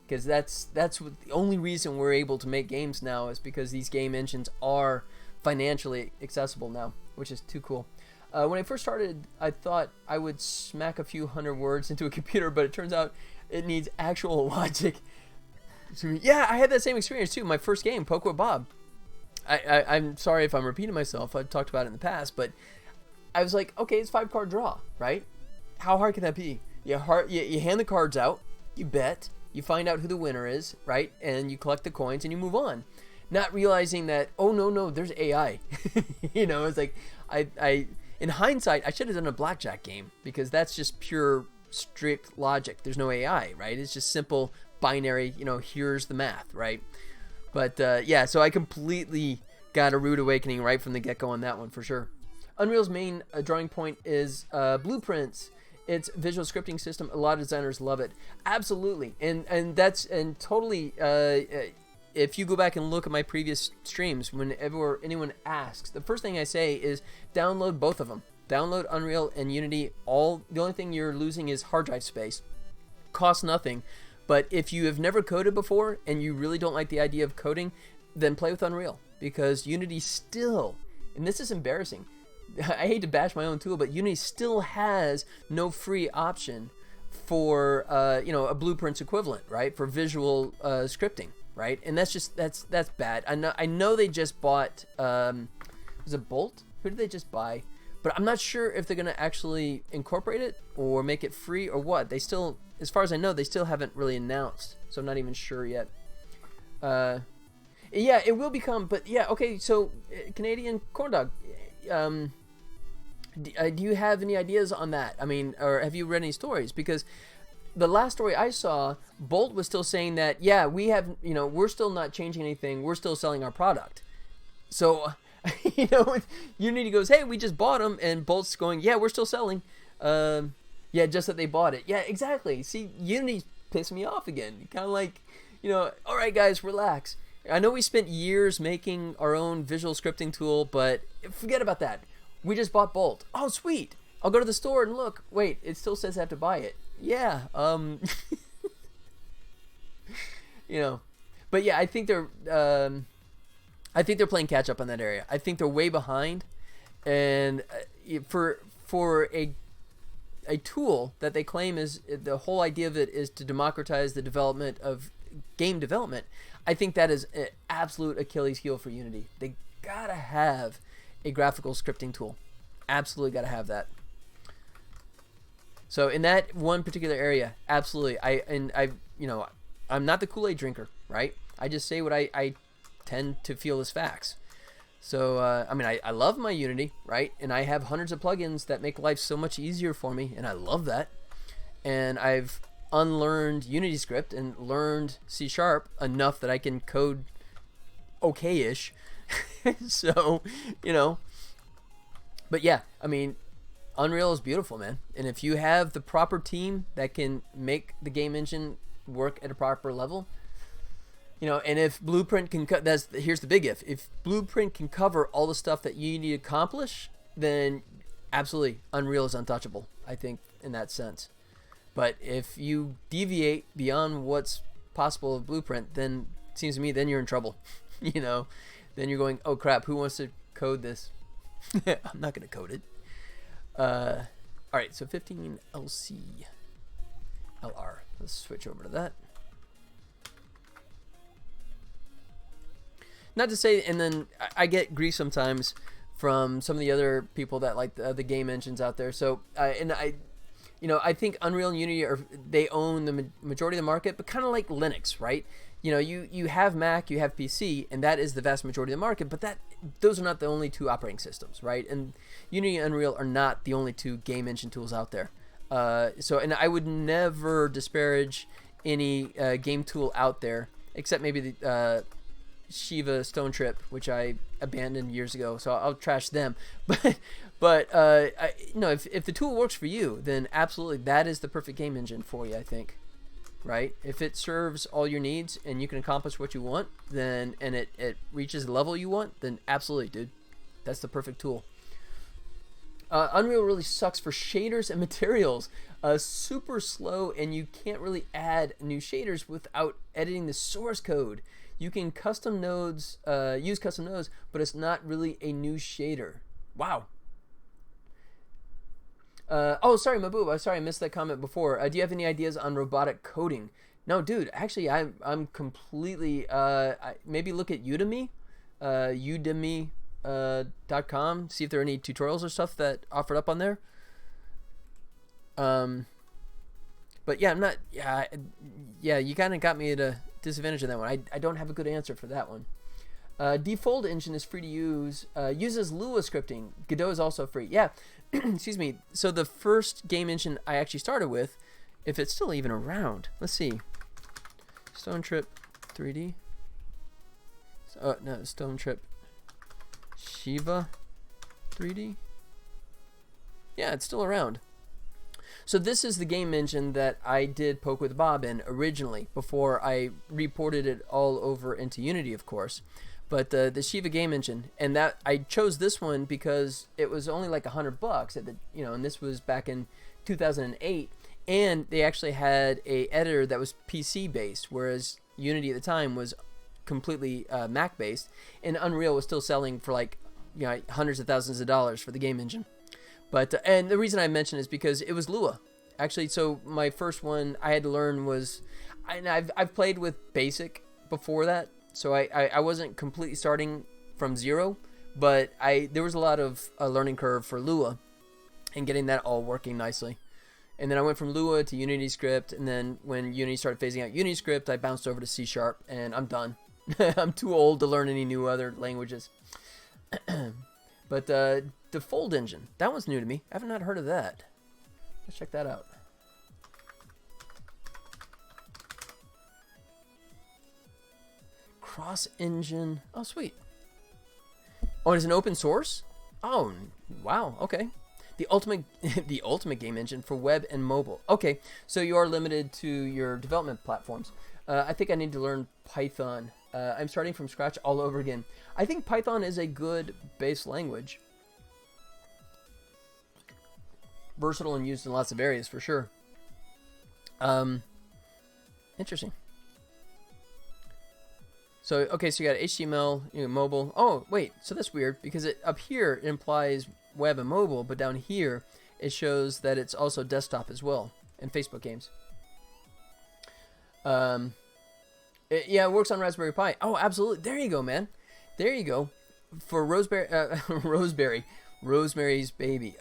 Because that's the only reason we're able to make games now is because these game engines are financially accessible now, which is too cool. When I first started, I thought I would smack a few hundred words into a computer, but it turns out it needs actual logic. Yeah, I had that same experience too. My first game, Poke Bob. I'm sorry if I'm repeating myself. I've talked about it in the past, but I was like, okay, it's 5-card draw, right? How hard can that be? You hand the cards out, you bet, you find out who the winner is, right? And you collect the coins and you move on. Not realizing that, oh no, there's AI. It's like I in hindsight, I should have done a blackjack game because that's just pure strict logic. There's no AI, right? It's just simple binary, here's the math, right? But yeah, so I completely got a rude awakening right from the get-go on that one for sure. Unreal's main drawing point is blueprints. It's visual scripting system. A lot of designers love it. Absolutely. And totally, if you go back and look at my previous streams, whenever anyone asks, the first thing I say is download both of them. Download Unreal and Unity. The only thing you're losing is hard drive space. Costs nothing. But if you have never coded before and you really don't like the idea of coding, then play with Unreal. Because Unity still, and this is embarrassing, I hate to bash my own tool, but Unity still has no free option for a blueprints equivalent, right? For visual scripting, right? And that's bad. I know they just bought was it Bolt? Who did they just buy? But I'm not sure if they're gonna actually incorporate it or make it free or what. They still, as far as I know, they still haven't really announced, so I'm not even sure yet. Yeah, it will become, but yeah, okay. So Canadian Corn Dog. Do you have any ideas on that? I mean, or have you read any stories? Because the last story I saw, Bolt was still saying that, yeah, we have, we're still not changing anything. We're still selling our product. So, Unity goes, hey, we just bought them. And Bolt's going, yeah, we're still selling. Yeah, just that they bought it. Yeah, exactly. See, Unity's pissing me off again. Kind of like, all right, guys, relax. I know we spent years making our own visual scripting tool, but forget about that. We just bought Bolt. Oh, sweet. I'll go to the store and look. Wait, it still says I have to buy it. Yeah. But yeah, I think they're playing catch up on that area. I think they're way behind, and for a tool that they claim is the whole idea of it is to democratize the development of game development. I think that is an absolute Achilles heel for Unity. They gotta have a graphical scripting tool. Absolutely got to have that. So in that one particular area, absolutely. I'm not the Kool-Aid drinker, right? I just say what I tend to feel as facts. So I love my Unity, right? And I have hundreds of plugins that make life so much easier for me, and I love that. And I've unlearned Unity script and learned C# enough that I can code okay-ish. So, but yeah, I mean, Unreal is beautiful, man. And if you have the proper team that can make the game engine work at a proper level, and if Blueprint can here's the big if Blueprint can cover all the stuff that you need to accomplish, then absolutely Unreal is untouchable, I think, in that sense. But if you deviate beyond what's possible of Blueprint, then it seems to me then you're in trouble. Then you're going, oh crap, who wants to code this? I'm not going to code it. All right, so 15 LC LR. Let's switch over to that. Not to say, and then I get grief sometimes from some of the other people that like the game engines out there. So I think Unreal and Unity they own the majority of the market, but kind of like Linux, right? You have Mac, you have PC, and that is the vast majority of the market. But those are not the only two operating systems, right? And Unity and Unreal are not the only two game engine tools out there. And I would never disparage any game tool out there, except maybe the Shiva Stone Trip, which I abandoned years ago, so I'll trash them. But if the tool works for you, then absolutely that is the perfect game engine for you, I think. Right? If it serves all your needs and you can accomplish what you want, then and it reaches the level you want, then absolutely, dude, that's the perfect tool. Unreal really sucks for shaders and materials. Super slow, and you can't really add new shaders without editing the source code. You can use custom nodes, but it's not really a new shader. Wow. Sorry, Maboob. Sorry, I missed that comment before. Do you have any ideas on robotic coding? No, dude. Actually, I'm completely. Maybe look at Udemy, Udemy.com. See if there are any tutorials or stuff that offered up on there. But yeah, I'm not. Yeah. You kind of got me at a disadvantage on that one. I don't have a good answer for that one. Default engine is free to use. Uses Lua scripting. Godot is also free. Yeah. Excuse me. So the first game engine I actually started with, if it's still even around, let's see. Stone Trip 3D. No, Stone Trip Shiva 3D. Yeah, it's still around. So this is the game engine that I did Poke with Bob in originally, before I reported it all over into Unity, of course. But the Shiva game engine, and that I chose this one because it was only like $100 at and this was back in 2008, and they actually had a editor that was PC based, whereas Unity at the time was completely Mac based, and Unreal was still selling for like hundreds of thousands of dollars for the game engine. But and the reason I mention is because it was Lua. Actually, so my first one I had to learn was, and I've played with Basic before that, so I wasn't completely starting from zero, but there was a lot of learning curve for Lua, and getting that all working nicely. And then I went from Lua to Unity Script, and then when Unity started phasing out Unity Script, I bounced over to C#, and I'm done. I'm too old to learn any new other languages. But the Fold engine, that one's new to me. I have not heard of that. Let's check that out. Cross engine. Oh, sweet. Oh, it's an open source? Oh, wow. Okay. The ultimate game engine for web and mobile. Okay, so you are limited to your development platforms. I think I need to learn Python. I'm starting from scratch all over again. I think Python is a good base language. Versatile and used in lots of areas for sure. Interesting. So, okay, so you got HTML, mobile. Oh, wait, so that's weird because up here it implies web and mobile, but down here it shows that it's also desktop as well, and Facebook games. It works on Raspberry Pi. Oh, absolutely. There you go, man. There you go. For Rosemary's Baby.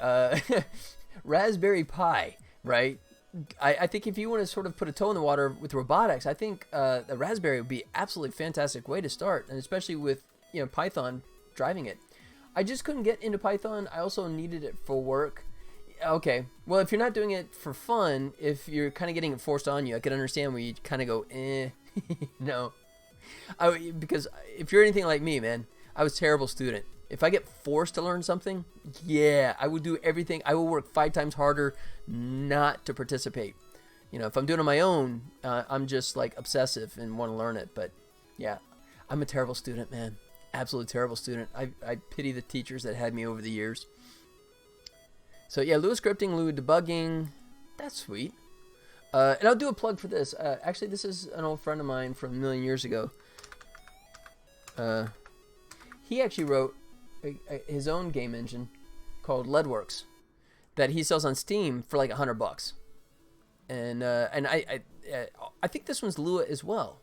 Raspberry Pi, right? I think if you want to sort of put a toe in the water with robotics, I think the Raspberry would be absolutely fantastic way to start, and especially with Python driving it. I just couldn't get into Python. I also needed it for work. Okay, well, if you're not doing it for fun, if you're kind of getting it forced on you, I can understand where you kind of go, no. Because if you're anything like me, man, I was a terrible student. If I get forced to learn something, yeah, I will do everything. I will work 5 times harder not to participate. You know, if I'm doing it on my own, I'm just like obsessive and want to learn it. But yeah, I'm a terrible student, man. Absolutely terrible student. I pity the teachers that had me over the years. So yeah, Lua scripting, Lua debugging. That's sweet. And I'll do a plug for this. Actually, this is an old friend of mine from a million years ago. He actually wrote his own game engine called Leadworks that he sells on Steam for like $100. And I think this one's Lua as well.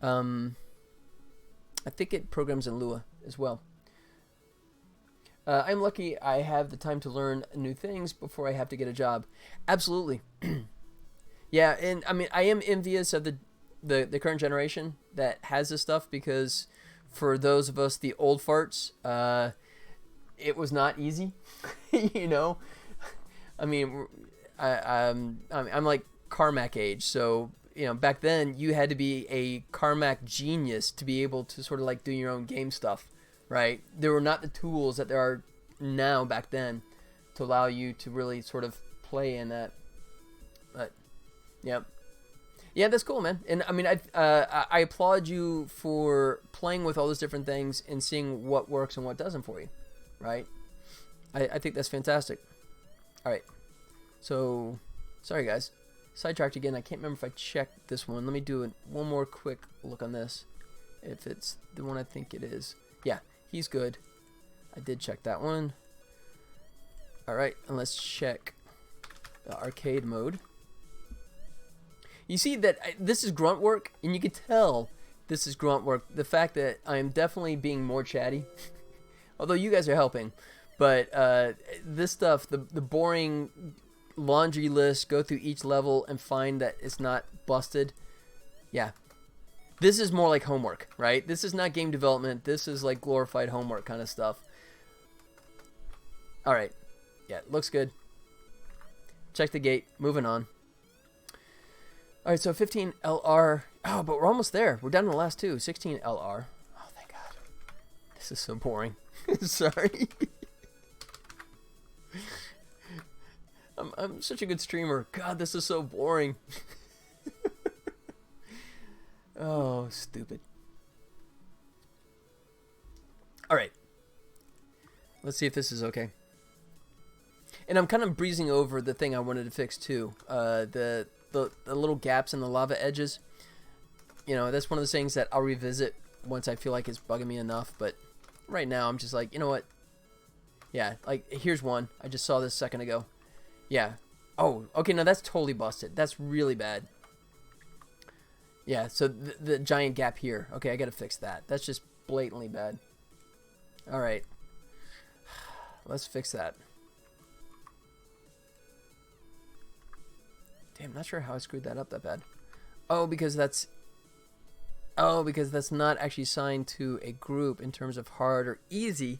I think it programs in Lua as well. I'm lucky I have the time to learn new things before I have to get a job. Absolutely. Yeah, and I mean, I am envious of the current generation that has this stuff, because for those of us, the old farts, it was not easy. You know, I mean, I'm like Carmack age, so you know, back then you had to be a Carmack genius to be able to sort of like do your own game stuff, right? There were not the tools that there are now back then to allow you to really sort of play in that. But yeah, that's cool, man. And I mean, I applaud you for playing with all those different things and seeing what works and what doesn't for you, right? I think that's fantastic. All right, so sorry guys, sidetracked again. I can't remember if I checked this one. Let me do one more quick look on this, if it's the one I think it is. Yeah, he's good. I did check that one. All right, and let's check the arcade mode. You see that this is grunt work, and you can tell this is grunt work. The fact that I am definitely being more chatty, although you guys are helping. But this stuff, the boring laundry list, go through each level and find that it's not busted. Yeah. This is more like homework, right? This is not game development. This is like glorified homework kind of stuff. All right. Yeah, looks good. Check the gate. Moving on. All right, so 15 LR. Oh, but we're almost there. We're down to the last two. 16 LR. Oh, thank God. This is so boring. Sorry. I'm such a good streamer. God, this is so boring. Oh, stupid. All right. Let's see if this is okay. And I'm kind of breezing over the thing I wanted to fix too. The little gaps in the lava edges. You know, that's one of those things that I'll revisit once I feel like it's bugging me enough. But right now, I'm just like, you know what? Yeah, like, here's one. I just saw this a second ago. Yeah. Oh, okay, no, that's totally busted. That's really bad. Yeah, so the giant gap here. Okay, I gotta fix that. That's just blatantly bad. Alright. Let's fix that. Damn, not sure how I screwed that up that bad. Oh, because that's not actually assigned to a group in terms of hard or easy.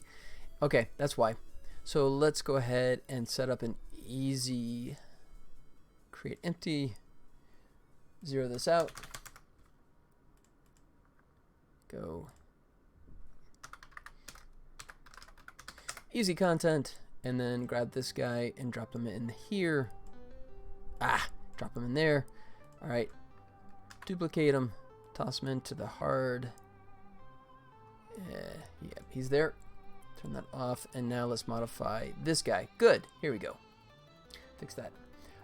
Okay, that's why. So let's go ahead and set up an easy, create empty, zero this out, go easy content, and then grab this guy and drop them in here. Drop them in there. All right, duplicate them, toss them into the hard. Yeah, he's there. Turn that off, and now let's modify this guy. Good, here we go. Fix that.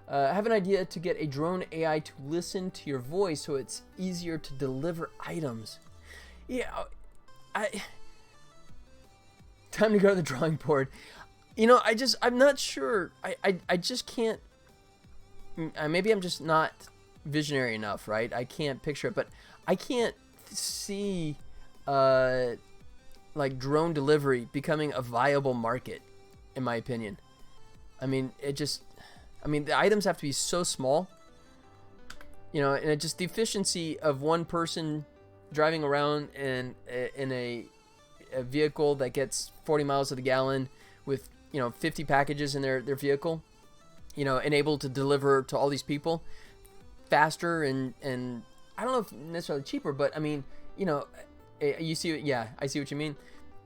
I have an idea to get a drone AI to listen to your voice so it's easier to deliver items. Yeah, time to go to the drawing board. You know, I'm not sure. I just can't. Maybe I'm just not visionary enough, right? I can't picture it, but I can't see like drone delivery becoming a viable market, in my opinion. I mean, the items have to be so small, you know, and it just the efficiency of one person driving around in a vehicle that gets 40 miles to the gallon with, you know, 50 packages in their vehicle, you know, and able to deliver to all these people faster and I don't know if necessarily cheaper, but I mean, you know, you see, yeah, I see what you mean.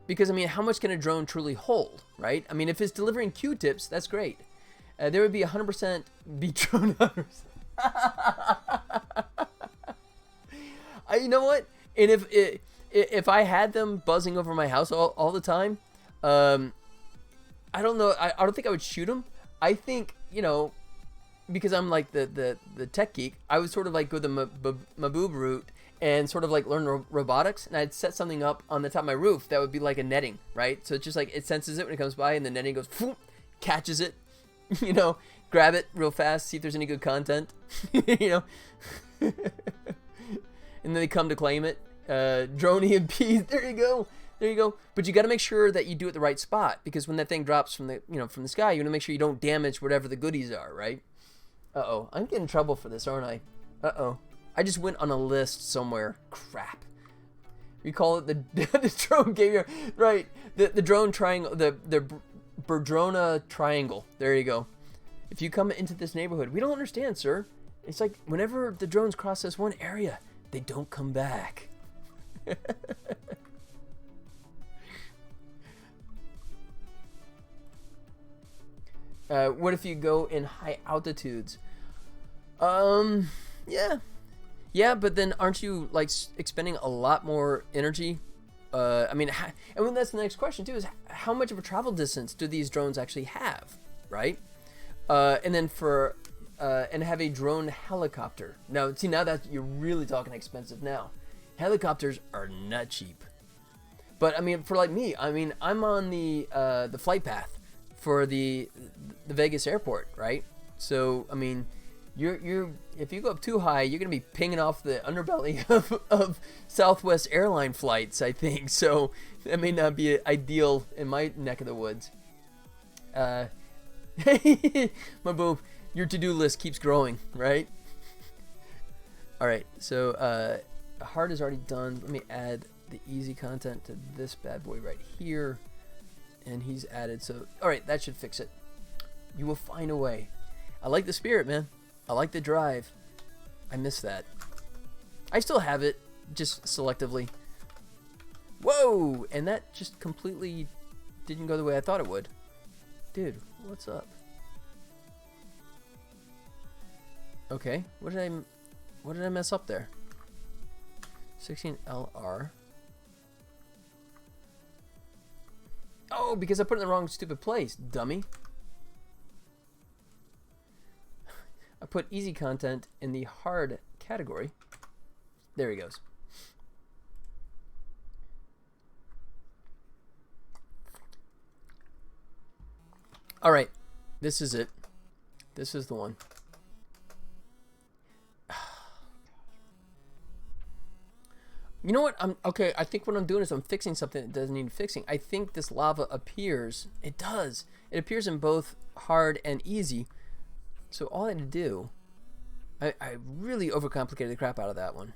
Because, I mean, how much can a drone truly hold, right? I mean, if it's delivering Q-tips, that's great. There would be 100% be drone hunters. You know what? And if I had them buzzing over my house all the time, I don't know. I don't think I would shoot them. I think, you know, because I'm like the tech geek, I would sort of like go the Maboob route and sort of like learn robotics, and I'd set something up on the top of my roof that would be like a netting, right? So it's just like it senses it when it comes by, and the netting goes, phoom, catches it, you know, grab it real fast, see if there's any good content, you know, and then they come to claim it. Drone EMPs, there you go. There you go. But you got to make sure that you do it the right spot, because when that thing drops from the sky, you want to make sure you don't damage whatever the goodies are, right? Uh-oh, I'm getting in trouble for this, aren't I? Uh-oh. I just went on a list somewhere. Crap. We call it the drone game. Right. The drone triangle, the Berdrona triangle. There you go. If you come into this neighborhood, we don't understand, sir. It's like whenever the drones cross this one area, they don't come back. What if you go in high altitudes? Yeah, but then aren't you like expending a lot more energy? I mean, and when that's the next question too, is how much of a travel distance do these drones actually have, right? And then and have a drone helicopter. Now, see, now that you're really talking expensive now. Helicopters are not cheap. But I mean, for like me, I mean, I'm on the flight path for the Vegas airport, right? So I mean, you're if you go up too high, you're gonna be pinging off the underbelly of Southwest airline flights, I think. So that may not be ideal in my neck of the woods. My boob, your to-do list keeps growing, right? All right, so hard is already done. Let me add the easy content to this bad boy right here, and he's added. So all right, that should fix it. You will find a way. I like the spirit, man. I like the drive. I miss that. I still have it, just selectively. Whoa! And that just completely didn't go the way I thought it would. Dude, what's up? Okay, what did I mess up there? 16LR. Oh, because I put it in the wrong stupid place, dummy. I put easy content in the hard category. There he goes. All right, this is it. This is the one. You know what? Okay. I think what I'm doing is I'm fixing something that doesn't need fixing. I think this lava appears. It does. It appears in both hard and easy. So all I had to do, I really overcomplicated the crap out of that one.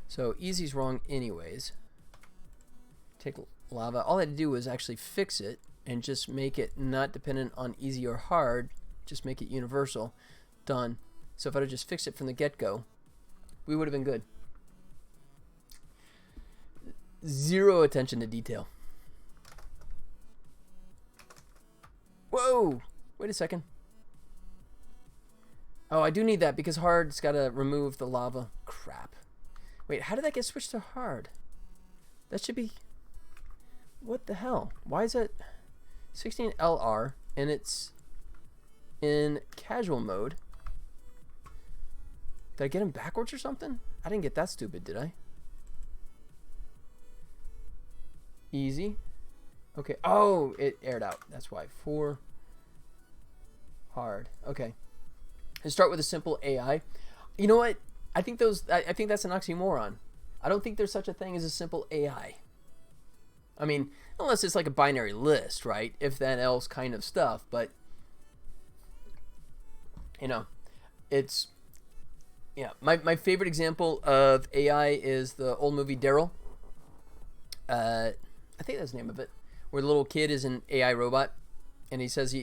So easy's wrong anyways. Take lava. All I had to do was actually fix it and just make it not dependent on easy or hard. Just make it universal. Done. So if I'd have just fixed it from the get-go, we would have been good. Zero attention to detail. Whoa! Wait a second. Oh, I do need that because hard's got to remove the lava. Crap. Wait, how did that get switched to hard? That should be... What the hell? Why is it 16LR and it's in casual mode? Did I get him backwards or something? I didn't get that stupid, did I? Easy. Okay. Oh, it aired out. That's why. 4 hard. Okay. Let's start with a simple AI. You know what? I think that's an oxymoron. I don't think there's such a thing as a simple AI. I mean, unless it's like a binary list, right? If then else kind of stuff. But you know, it's my favorite example of AI is the old movie Daryl. I think that's the name of it, where the little kid is an AI robot, and he says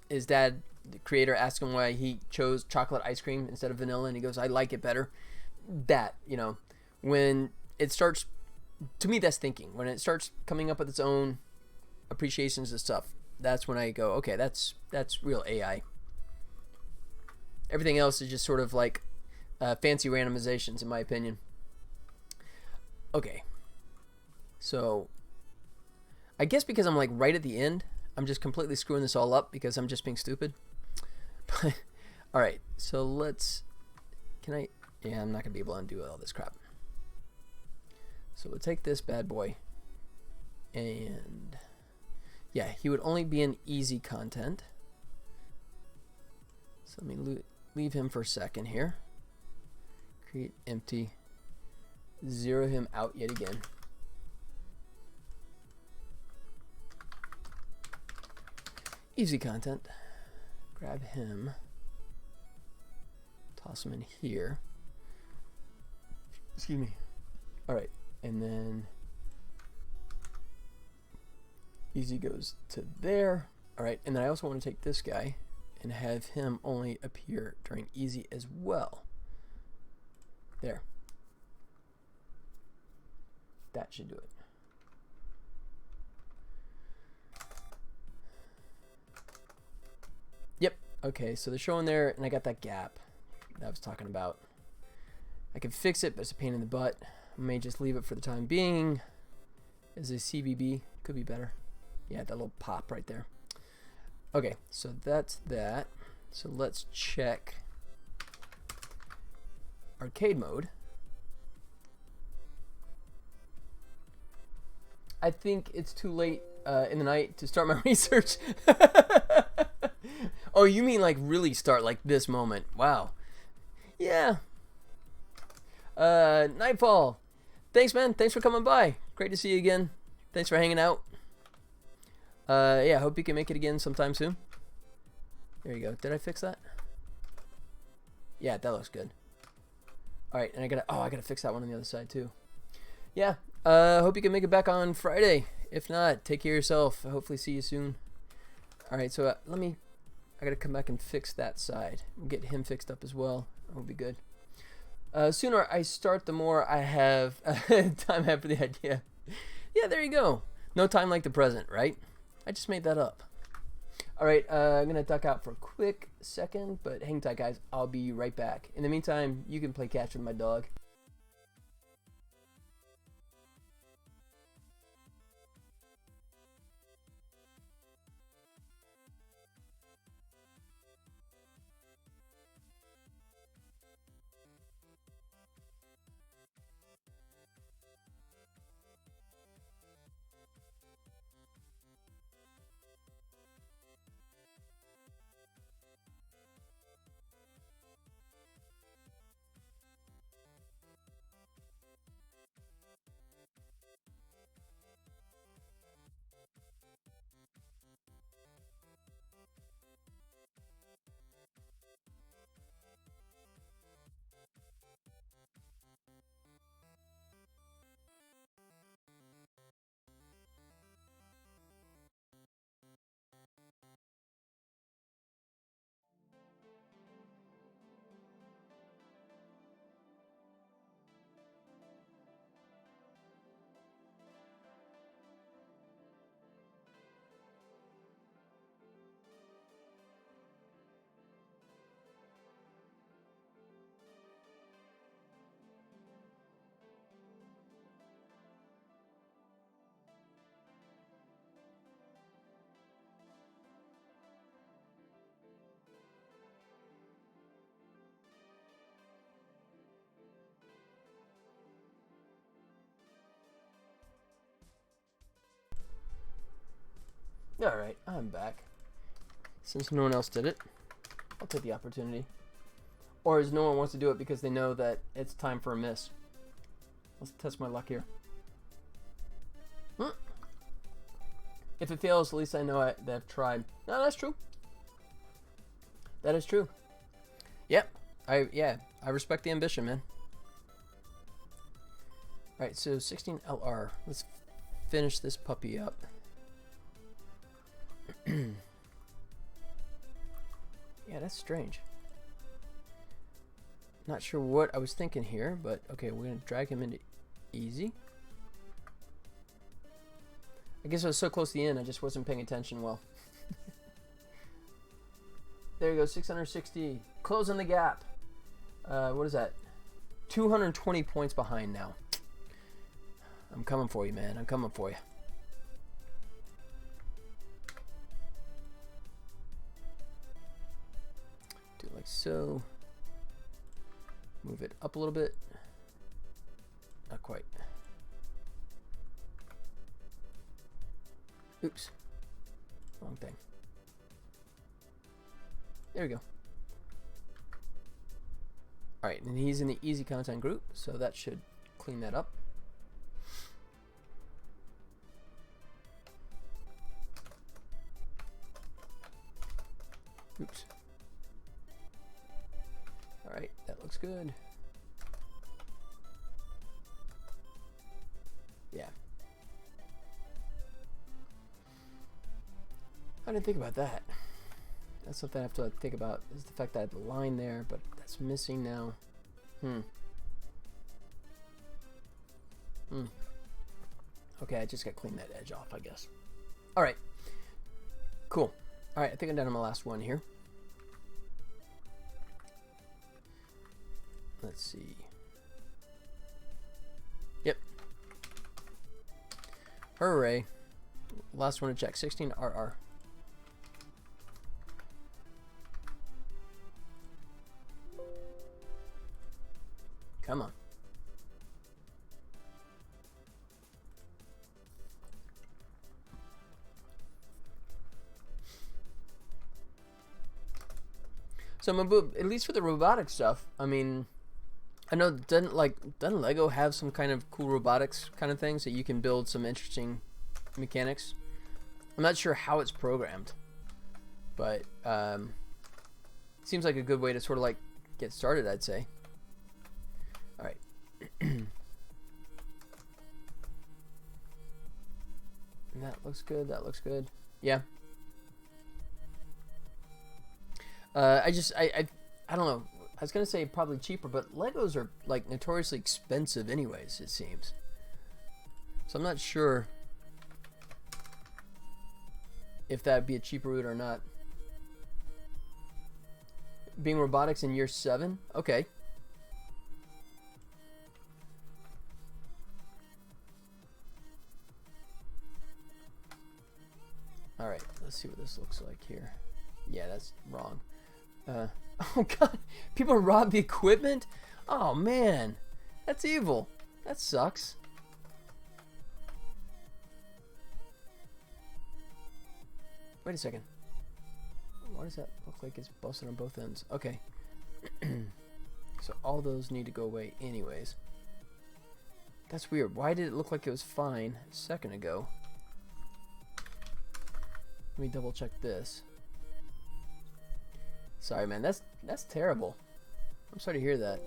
his dad, the creator, asked him why he chose chocolate ice cream instead of vanilla, and he goes, "I like it better." That, when it starts to me, that's thinking. When it starts coming up with its own appreciations of stuff, that's when I go, okay, that's real AI. Everything else is just sort of like fancy randomizations, in my opinion. Okay, so I guess because I'm like right at the end, I'm just completely screwing this all up because I'm just being stupid. But all right, so let's. Can I? Yeah, I'm not gonna be able to undo all this crap. So we'll take this bad boy, and yeah, he would only be in easy content. So let me leave him for a second here. Create empty. Zero him out yet again. Easy content. Grab him. Toss him in here. Excuse me. All right, and then easy goes to there. All right, and then I also want to take this guy and have him only appear during easy as well. There. That should do it. Yep. Okay, so they're showing there, and I got that gap that I was talking about. I can fix it, but it's a pain in the butt. I may just leave it for the time being as a CBB. Could be better. Yeah, that little pop right there. Okay, so that's that. So let's check arcade mode. I think it's too late in the night to start my research. Oh, you mean like really start like this moment? Wow. Yeah. Nightfall. Thanks, man. Thanks for coming by. Great to see you again. Thanks for hanging out. Yeah, hope you can make it again sometime soon. There you go. Did I fix that? Yeah, that looks good. All right, and I gotta fix that one on the other side too. Yeah. Hope you can make it back on Friday. If not, take care of yourself. Hopefully see you soon. All right, so I gotta come back and fix that side. We'll get him fixed up as well. That'll be good. Sooner I start, the more I have time I have for the idea. Yeah, there you go. No time like the present, right? I just made that up. All right, I'm gonna duck out for a quick second, but hang tight, guys. I'll be right back. In the meantime, you can play catch with my dog. All right, I'm back. Since no one else did it, I'll take the opportunity. Or as no one wants to do it because they know that it's time for a miss. Let's test my luck here. If it fails, at least I know that I've tried. No, that's true. That is true. Yep. I respect the ambition, man. All right, so 16 LR. Let's finish this puppy up. Yeah, that's strange. Not sure what I was thinking here, but okay, we're gonna drag him into easy. I guess I was so close to the end, I just wasn't paying attention well. There you go, 660. Closing the gap. What is that? 220 points behind now. I'm coming for you, man. I'm coming for you. Do it like so. Move it up a little bit. Not quite. Oops. Wrong thing. There we go. Alright, and he's in the easy content group, so that should clean that up. Oops. Alright, that looks good. Yeah. I didn't think about that. That's something I have to think about, is the fact that I have the line there, but that's missing now. Okay, I just got to clean that edge off, I guess. Alright. Cool. Alright, I think I'm down to my last one here. Let's see. Yep. Hooray. Last one to check. 16 RR. Come on. So at least for the robotic stuff, I mean, I know doesn't Lego have some kind of cool robotics kind of things that you can build some interesting mechanics? I'm not sure how it's programmed, but it seems like a good way to sort of like get started, I'd say. All right. And that looks good. That looks good. Yeah. I don't know. I was gonna say probably cheaper, but Legos are like notoriously expensive anyways, it seems. So I'm not sure if that'd be a cheaper route or not. Being robotics in year 7? Okay. Alright, let's see what this looks like here. Yeah, that's wrong. Oh god, people rob the equipment? Oh man, that's evil. That sucks. Wait a second. Why does that look like it's busted on both ends? Okay. So all those need to go away anyways. That's weird. Why did it look like it was fine a second ago? Let me double check this. Sorry, man. That's terrible. I'm sorry to hear that.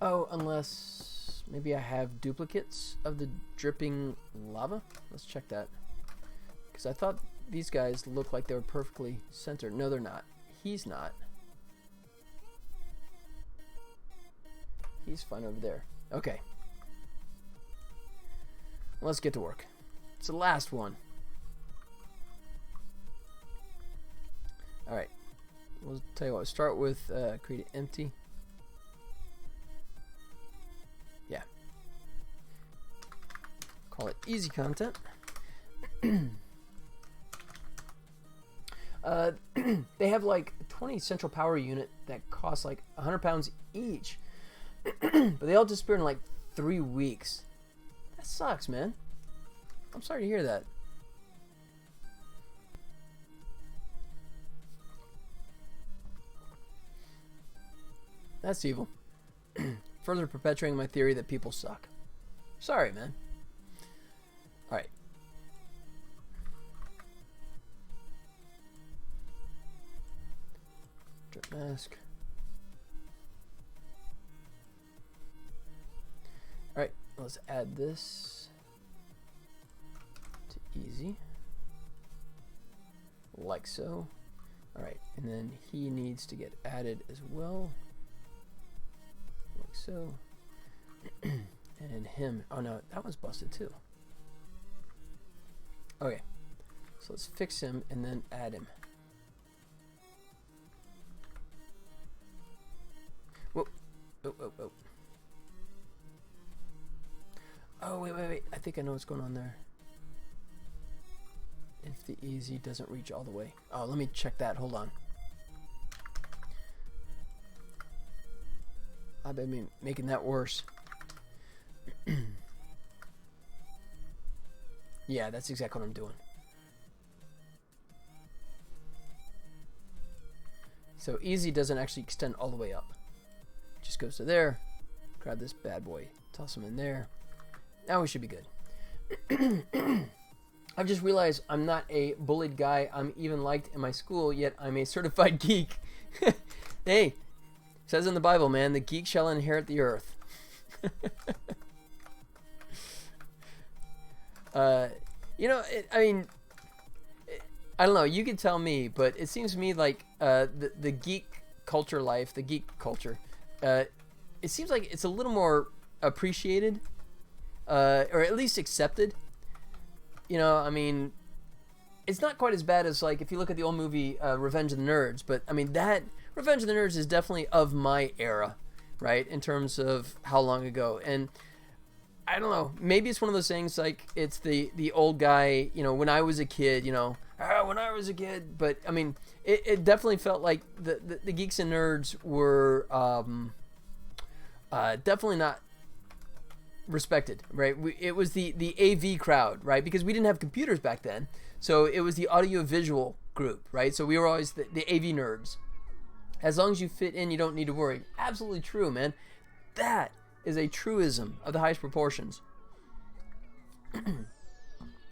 Oh, unless maybe I have duplicates of the dripping lava. Let's check that. Because I thought these guys looked like they were perfectly centered. No, they're not. He's not. He's fine over there. Okay. Let's get to work. It's the last one. Alright. We'll tell you what. Start with create an empty. Yeah. Call it easy content. They have like a 20 central power unit that costs like 100 pounds each. But they all disappear in like 3 weeks. That sucks, man. I'm sorry to hear that. That's evil. Further perpetuating my theory that people suck. Sorry, man. Alright. Drip mask. Alright, let's add this to easy. Like so. Alright, and then he needs to get added as well. Like so. And him. Oh no, that one's busted too. Okay. So let's fix him and then add him. Whoa. Oh, oh, oh. Oh, wait. I think I know what's going on there. If the easy doesn't reach all the way. Oh, let me check that. Hold on. I've been making that worse. Yeah, that's exactly what I'm doing. So easy doesn't actually extend all the way up. Just goes to there. Grab this bad boy. Toss him in there. Now we should be good. I've just realized I'm not a bullied guy. I'm even liked in my school, yet I'm a certified geek. Hey, it says in the Bible, man, the geek shall inherit the earth. You know, I don't know. You can tell me, but it seems to me like the geek culture life, the geek culture, it seems like it's a little more appreciated, or at least accepted. You know, I mean, it's not quite as bad as, like, if you look at the old movie Revenge of the Nerds, but I mean, that Revenge of the Nerds is definitely of my era, right, in terms of how long ago. And I don't know, maybe it's one of those things, like, it's the old guy, you know, when I was a kid, you know, when I was a kid. But I mean, it definitely felt like the geeks and nerds were definitely not respected, right? It was the AV crowd, right? Because we didn't have computers back then, so it was the audio-visual group, right? So we were always the AV nerds. As long as you fit in, you don't need to worry. Absolutely true, man. That is a truism of the highest proportions.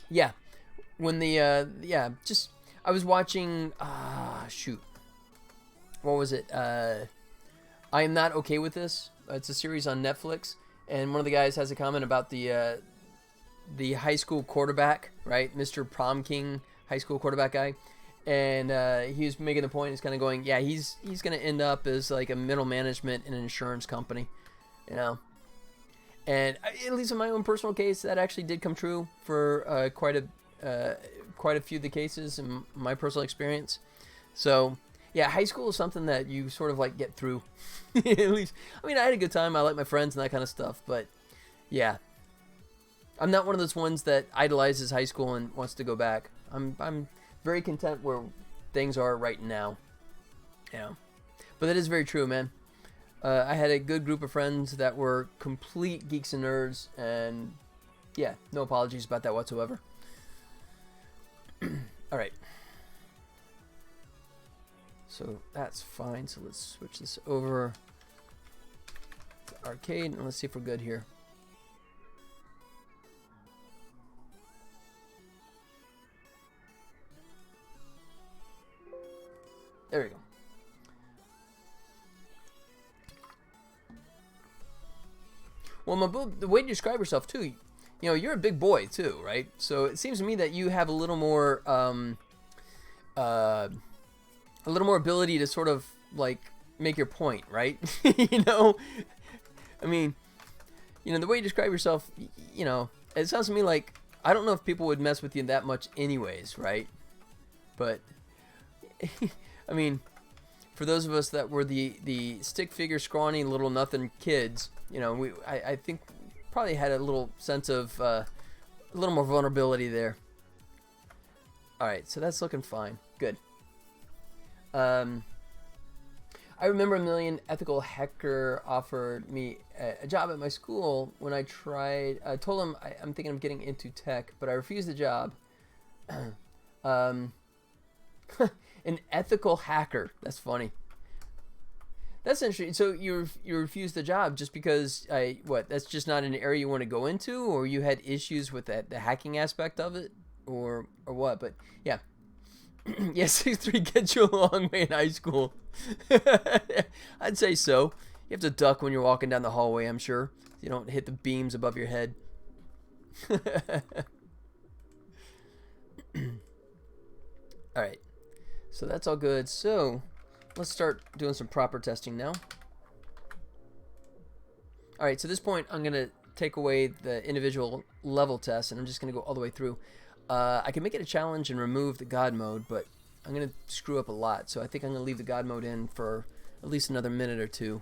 Yeah, when I was watching, shoot, what was it? I Am Not Okay With This. It's a series on Netflix. And one of the guys has a comment about the high school quarterback, right? Mr. Prom King, high school quarterback guy. And he was making the point, he's kind of going, yeah, he's going to end up as like a middle management in an insurance company, you know? And at least in my own personal case, that actually did come true for quite a few of the cases in my personal experience. So yeah, high school is something that you sort of like get through. At least, I mean, I had a good time. I like my friends and that kind of stuff. But yeah, I'm not one of those ones that idolizes high school and wants to go back. I'm very content where things are right now. Yeah, but that is very true, man. I had a good group of friends that were complete geeks and nerds, and yeah, no apologies about that whatsoever. All right. So that's fine. So let's switch this over to arcade, and let's see if we're good here. There we go. Well, the way to describe yourself too, you know, you're a big boy too, right? So it seems to me that you have a little more ability to sort of like make your point, right? You know, I mean, you know, the way you describe yourself, you know, it sounds to me like, I don't know if people would mess with you that much anyways, right? But I mean, for those of us that were the stick figure scrawny little nothing kids, you know, I think probably had a little sense of a little more vulnerability there. All right, so that's looking fine. Good. I remember a million ethical hacker offered me a job at my school when I tried. I told him I'm thinking of getting into tech, but I refused the job. An ethical hacker. That's funny. That's interesting. So you refused the job just because that's just not an area you want to go into, or you had issues with the hacking aspect of it, or what? But yeah. Yeah, 6'3" gets you a long way in high school. I'd say so. You have to duck when you're walking down the hallway, I'm sure. You don't hit the beams above your head. Alright. So that's all good. So let's start doing some proper testing now. Alright, so at this point I'm going to take away the individual level tests, and I'm just going to go all the way through. I can make it a challenge and remove the God mode, but I'm going to screw up a lot. So I think I'm going to leave the God mode in for at least another minute or two.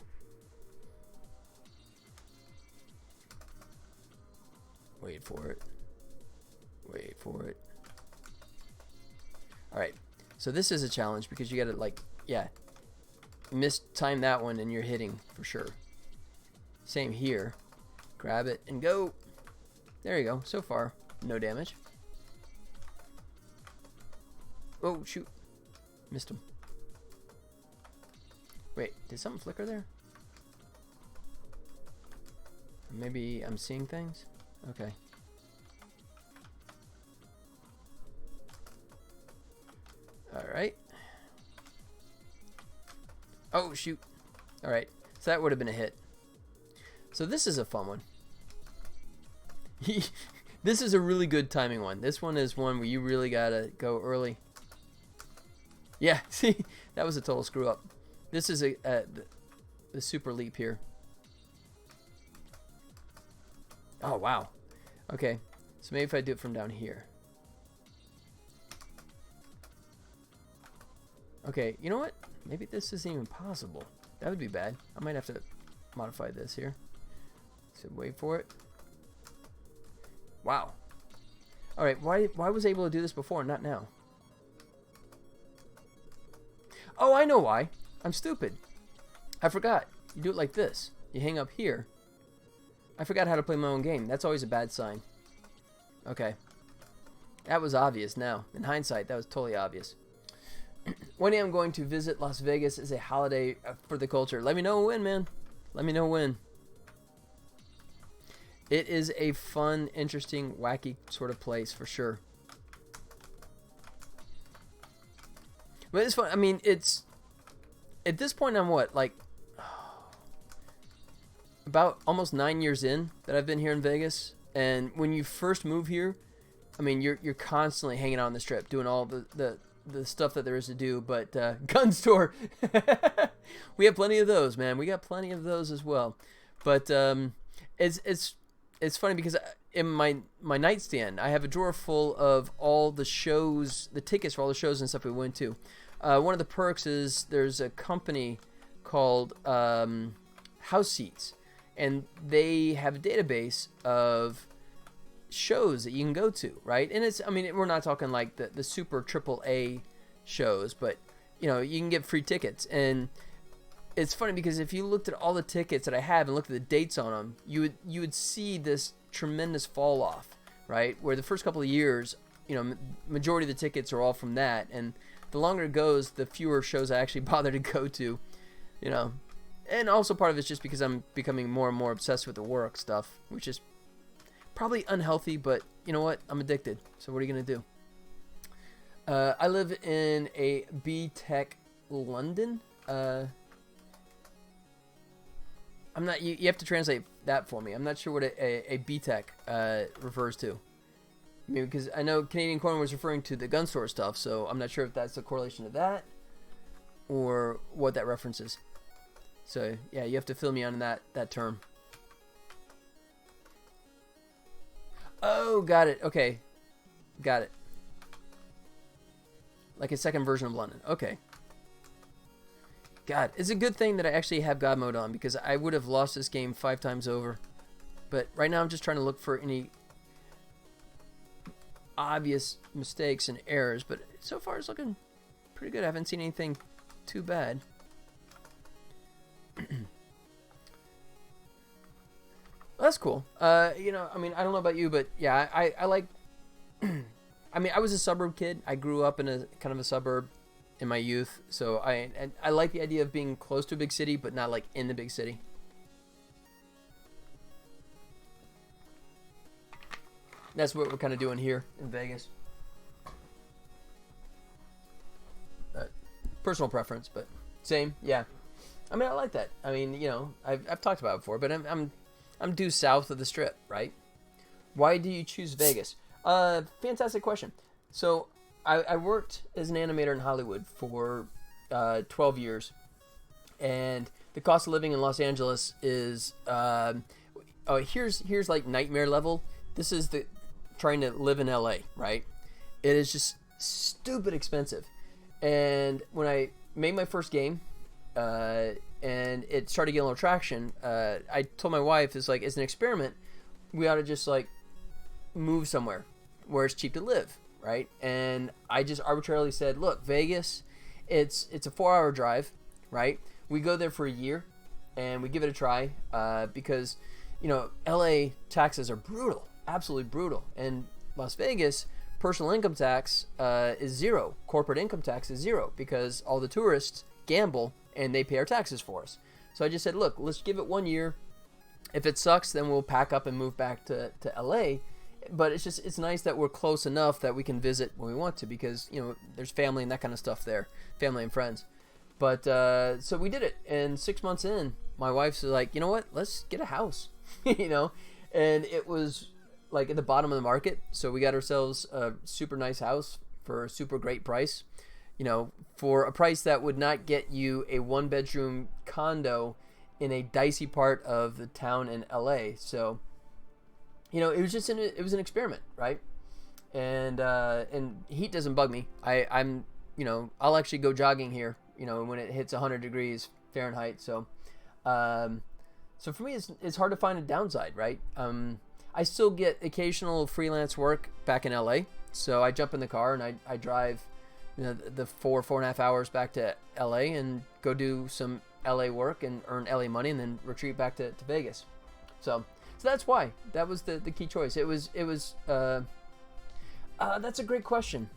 Wait for it. Wait for it. Alright. So this is a challenge because you got to, like, yeah, mistime that one and you're hitting for sure. Same here. Grab it and go. There you go. So far, no damage. Oh, shoot. Missed him. Wait, did something flicker there? Maybe I'm seeing things? Okay. Alright. Oh, shoot. Alright. So that would have been a hit. So this is a fun one. This is a really good timing one. This one is one where you really gotta go early. Yeah, see? That was a total screw up. This is the super leap here. Oh, wow. Okay. So maybe if I do it from down here. Okay, you know what? Maybe this isn't even possible. That would be bad. I might have to modify this here. So wait for it. Wow. Alright, why was I able to do this before and not now? Oh, I know why. I'm stupid. I forgot. You do it like this. You hang up here. I forgot how to play my own game. That's always a bad sign. Okay. That was obvious now. In hindsight, that was totally obvious. One day I'm going to visit Las Vegas as a holiday for the culture. Let me know when, man. Let me know when. It is a fun, interesting, wacky sort of place for sure. But it's fun. I mean, it's... At this point, I'm what? Like... about almost 9 years in that I've been here in Vegas. And when you first move here, I mean, you're constantly hanging out on the strip, doing all the stuff that there is to do. But gun store, we have plenty of those, man. We got plenty of those as well. But it's funny because in my nightstand, I have a drawer full of all the shows, the tickets for all the shows and stuff we went to. One of the perks is there's a company called House Seats. And they have a database of shows that you can go to, right? And it's, I mean, we're not talking like the super triple A shows, but, you know, you can get free tickets. And it's funny because if you looked at all the tickets that I have and looked at the dates on them, you would see this tremendous fall off, right? Where the first couple of years, you know, majority of the tickets are all from that. And the longer it goes, the fewer shows I actually bother to go to, you know. And also part of it's just because I'm becoming more and more obsessed with the work stuff, which is probably unhealthy, but you know what? I'm addicted. So what are you going to do? I live in a B-Tech London. I'm not. You have to translate that for me. I'm not sure what a B-Tech refers to. I mean, because I know Canadian Corner was referring to the gun store stuff, so I'm not sure if that's a correlation to that or what that reference is. So, yeah, you have to fill me on that term. Oh, got it. Okay. Got it. Like a second version of London. Okay. God, it's a good thing that I actually have God mode on because I would have lost this game 5 times over. But right now I'm just trying to look for any obvious mistakes and errors. But so far it's looking pretty good. I haven't seen anything too bad. Well, that's cool. You know, I mean, I don't know about you, but yeah, I like. I mean, I was a suburb kid. I grew up in a kind of a suburb in my youth, so I like the idea of being close to a big city, but not like in the big city. That's what we're kind of doing here in Vegas. Personal preference, but same, yeah. I mean, I like that. I mean, you know, I've talked about it before, but I'm due south of the Strip, right? Why do you choose Vegas? Fantastic question. So I worked as an animator in Hollywood for 12 years, and the cost of living in Los Angeles is here's like nightmare level. This is the trying to live in LA, right? It is just stupid expensive. And when I made my first game, and it started getting a little traction, I told my wife, it's like, as an experiment, we ought to just like move somewhere where it's cheap to live, right? And I just arbitrarily said, look, Vegas, it's a 4-hour drive, right? We go there for a year and we give it a try, because, you know, LA taxes are brutal, absolutely brutal. And Las Vegas, personal income tax is zero. Corporate income tax is zero, because all the tourists gamble and they pay our taxes for us. So I just said, look, let's give it 1 year. If it sucks, then we'll pack up and move back to LA. But it's nice that we're close enough that we can visit when we want to, because, you know, there's family and that kind of stuff there, family and friends. But so we did it, and 6 months in, my wife's like, you know what, let's get a house. You know, and it was like at the bottom of the market, so we got ourselves a super nice house for a super great price, you know, for a price that would not get you a 1-bedroom condo in a dicey part of the town in LA. So, you know, it was an experiment, right? And heat doesn't bug me. I'm you know, I'll actually go jogging here, you know, when it hits 100 degrees Fahrenheit. So so for me, it's hard to find a downside, right? I still get occasional freelance work back in LA, so I jump in the car and I drive, you know, the 4.5 hours back to LA and go do some LA work and earn LA money, and then retreat back to Vegas. So that's why that was the key choice. It was that's a great question.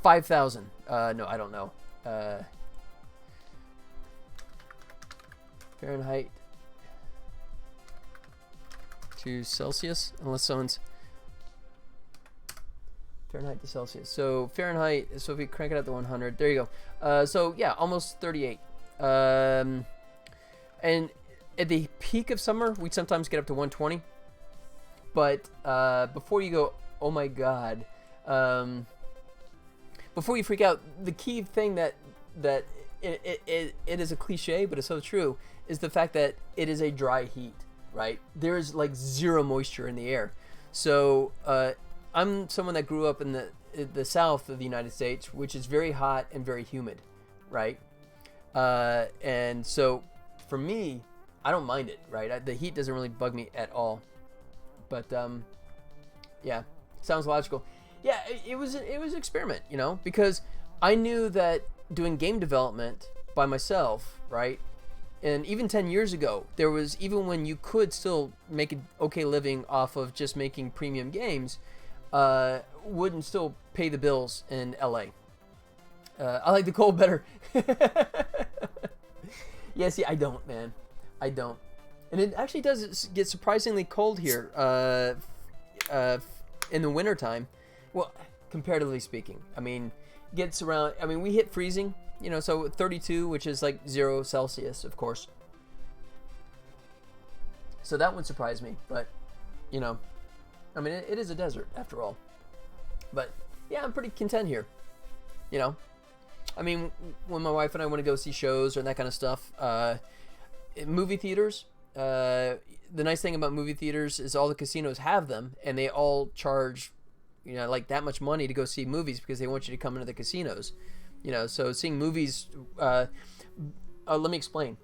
5,000. No, I don't know. Fahrenheit to Celsius, unless someone's Fahrenheit to Celsius. So Fahrenheit, so if we crank it up to 100, there you go. So yeah, almost 38. And at the peak of summer, we'd sometimes get up to 120. But before you go, oh my God, before you freak out, the key thing that it is a cliche, but it's so true, is the fact that it is a dry heat, right? There is like zero moisture in the air. So I'm someone that grew up in the south of the United States, which is very hot and very humid, right? And so for me, I don't mind it, right? The heat doesn't really bug me at all. But yeah, sounds logical. Yeah, it was an experiment, you know, because I knew that doing game development by myself, right? And even 10 years ago, there was, even when you could still make an okay living off of just making premium games, wouldn't still pay the bills in LA. I like the cold better. Yeah, see, I don't, man. I don't. And it actually does get surprisingly cold here in the wintertime. Well, comparatively speaking. I mean, gets around, I mean, we hit freezing, you know, so 32, which is like 0 Celsius, of course. So that would surprise me, but, you know, I mean, it is a desert after all. But yeah, I'm pretty content here, you know. I mean, when my wife and I want to go see shows or that kind of stuff, movie theaters, the nice thing about movie theaters is all the casinos have them, and they all charge, you know, like that much money to go see movies because they want you to come into the casinos, you know. So seeing movies, let me explain.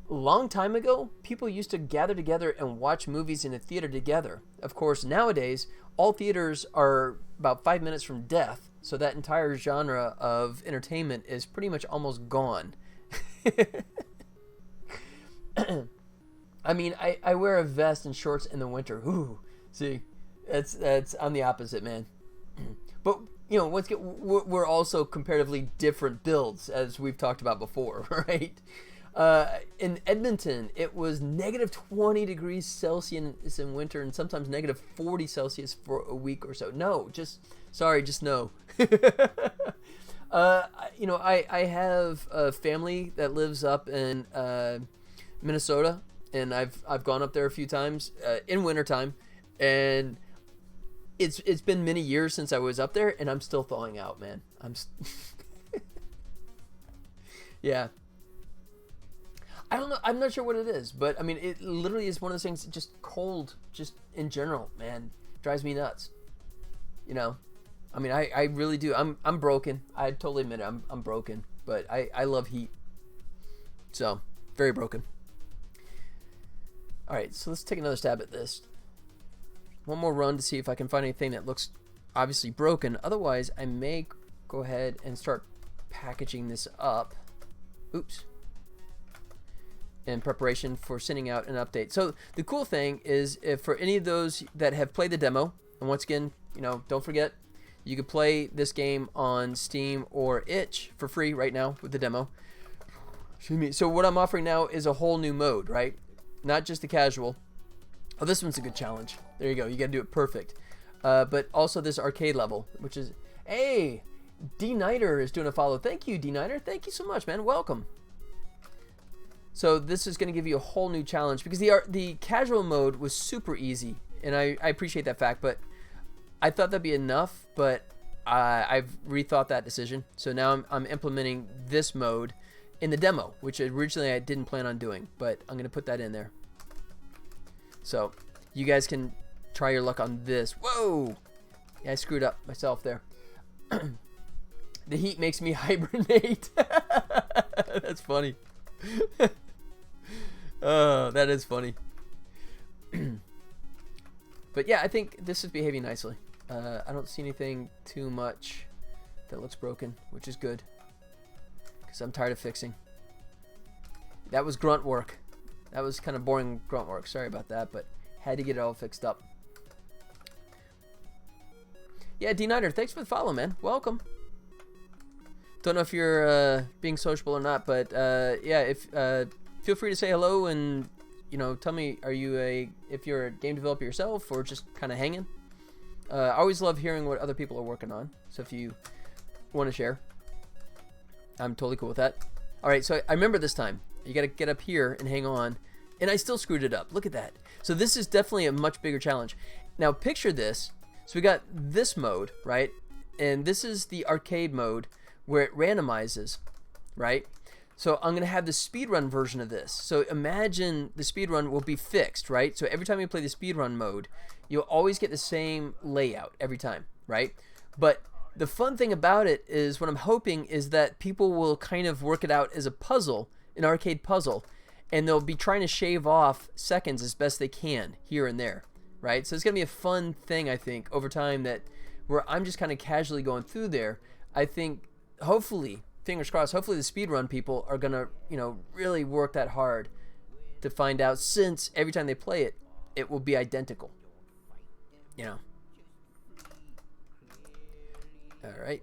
A long time ago, people used to gather together and watch movies in a theater together. Of course, nowadays, all theaters are about 5 minutes from death, so that entire genre of entertainment is pretty much almost gone. I mean, I wear a vest and shorts in the winter. Ooh, see, that's I'm the opposite, man. But you know, we're also comparatively different builds, as we've talked about before, right? In Edmonton, it was negative 20 degrees Celsius in winter, and sometimes negative 40 Celsius for a week or so. No, just no. You know, I have a family that lives up in Minnesota, and I've gone up there a few times in wintertime, and it's been many years since I was up there, and I'm still thawing out, man. Yeah. I don't know. I'm not sure what it is, but I mean, it literally is one of those things. Just cold, just in general, man, drives me nuts. You know, I mean, I really do. I'm broken. I totally admit it. I'm broken, but I love Heat. So, very broken. All right, so let's take another stab at this. One more run to see if I can find anything that looks obviously broken. Otherwise, I may go ahead and start packaging this up. Oops. In preparation for sending out an update. So the cool thing is, if for any of those that have played the demo, and once again, you know, don't forget, you can play this game on Steam or Itch for free right now with the demo. Excuse me. So what I'm offering now is a whole new mode, right? Not just the casual. Oh, this one's a good challenge. There you go. You got to do it perfect. But also this arcade level, which is, hey, D Nighter is doing a follow. Thank you, D Nighter. Thank you so much, man. Welcome. So this is going to give you a whole new challenge, because the casual mode was super easy, and I appreciate that fact. But I thought that'd be enough, but I've rethought that decision. So now I'm implementing this mode in the demo, which originally I didn't plan on doing, but I'm going to put that in there. So you guys can try your luck on this. Whoa! Yeah, I screwed up myself there. The heat makes me hibernate. That's funny. Oh, that is funny. But yeah, I think this is behaving nicely. I don't see anything too much that looks broken, which is good, because I'm tired of fixing. That was grunt work. That was kind of boring grunt work. Sorry about that, but had to get it all fixed up. Yeah, D Nighter, thanks for the follow, man. Welcome. Don't know if you're being sociable or not, but yeah, if feel free to say hello, and you know, tell me, if you're a game developer yourself or just kind of hanging. I always love hearing what other people are working on. So if you want to share, I'm totally cool with that. All right, so I remember this time. You got to get up here and hang on, and I still screwed it up. Look at that. So this is definitely a much bigger challenge. Now picture this. So we got this mode, right? And this is the arcade mode where it randomizes, right? So I'm going to have the speedrun version of this. So imagine the speedrun will be fixed, right? So every time you play the speedrun mode, you'll always get the same layout every time, right? But the fun thing about it is, what I'm hoping is that people will kind of work it out as a puzzle, an arcade puzzle, and they'll be trying to shave off seconds as best they can here and there, right? So it's going to be a fun thing, I think, over time, that where I'm just kind of casually going through there. I think, hopefully, fingers crossed, hopefully the speedrun people are going to, you know, really work that hard to find out, since every time they play it, it will be identical, you know. All right,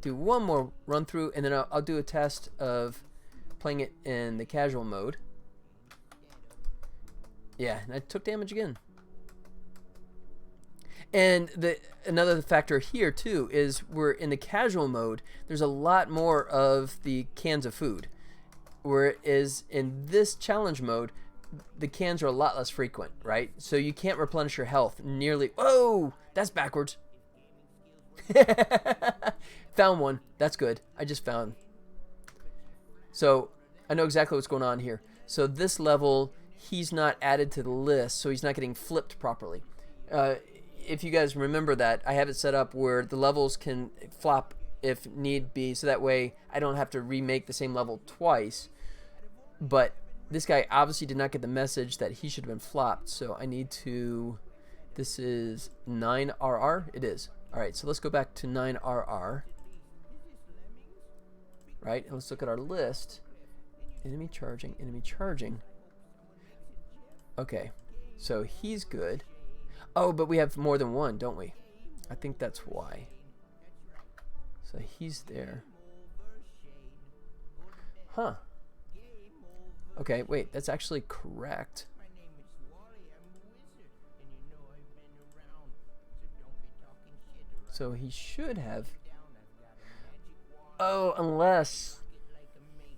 do one more run through, and then I'll do a test of playing it in the casual mode. Yeah, and I took damage again. And another factor here too is, we're in the casual mode. There's a lot more of the cans of food, whereas in this challenge mode, the cans are a lot less frequent, right? So you can't replenish your health nearly. Whoa, that's backwards. Found one. That's good. I just found. So I know exactly what's going on here. So this level, he's not added to the list, so he's not getting flipped properly. If you guys remember that, I have it set up where the levels can flop if need be, so that way I don't have to remake the same level twice. But this guy obviously did not get the message that he should have been flopped, so I need to... This is 9RR? It is. Alright, so let's go back to 9RR. Right, and let's look at our list. Enemy charging, enemy charging. Okay, so he's good. Oh, but we have more than one, don't we? I think that's why. So he's there. Huh. Okay, wait, that's actually correct. So he should have... Oh, unless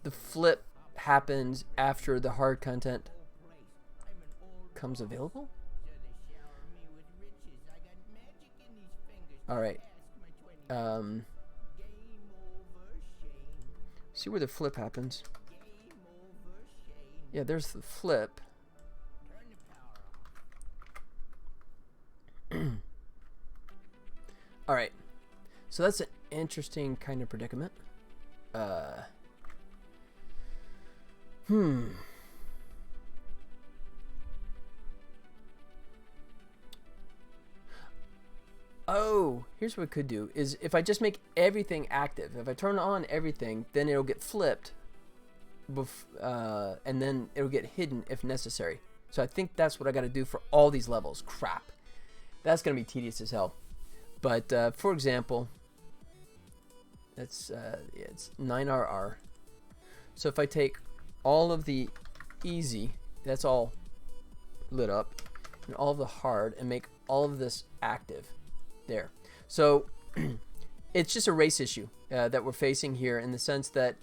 the flip happens after the hard content comes available? Alright. See where the flip happens. Yeah, there's the flip. All right. So that's an interesting kind of predicament. Oh, here's what we could do is if I just make everything active, if I turn on everything, then it'll get flipped, and then it'll get hidden if necessary. So I think that's what I got to do for all these levels. Crap. That's going to be tedious as hell. But for example, that's yeah, it's 9RR. So if I take all of the easy, that's all lit up, and all of the hard, and make all of this active. There. So it's just a race issue that we're facing here, in the sense that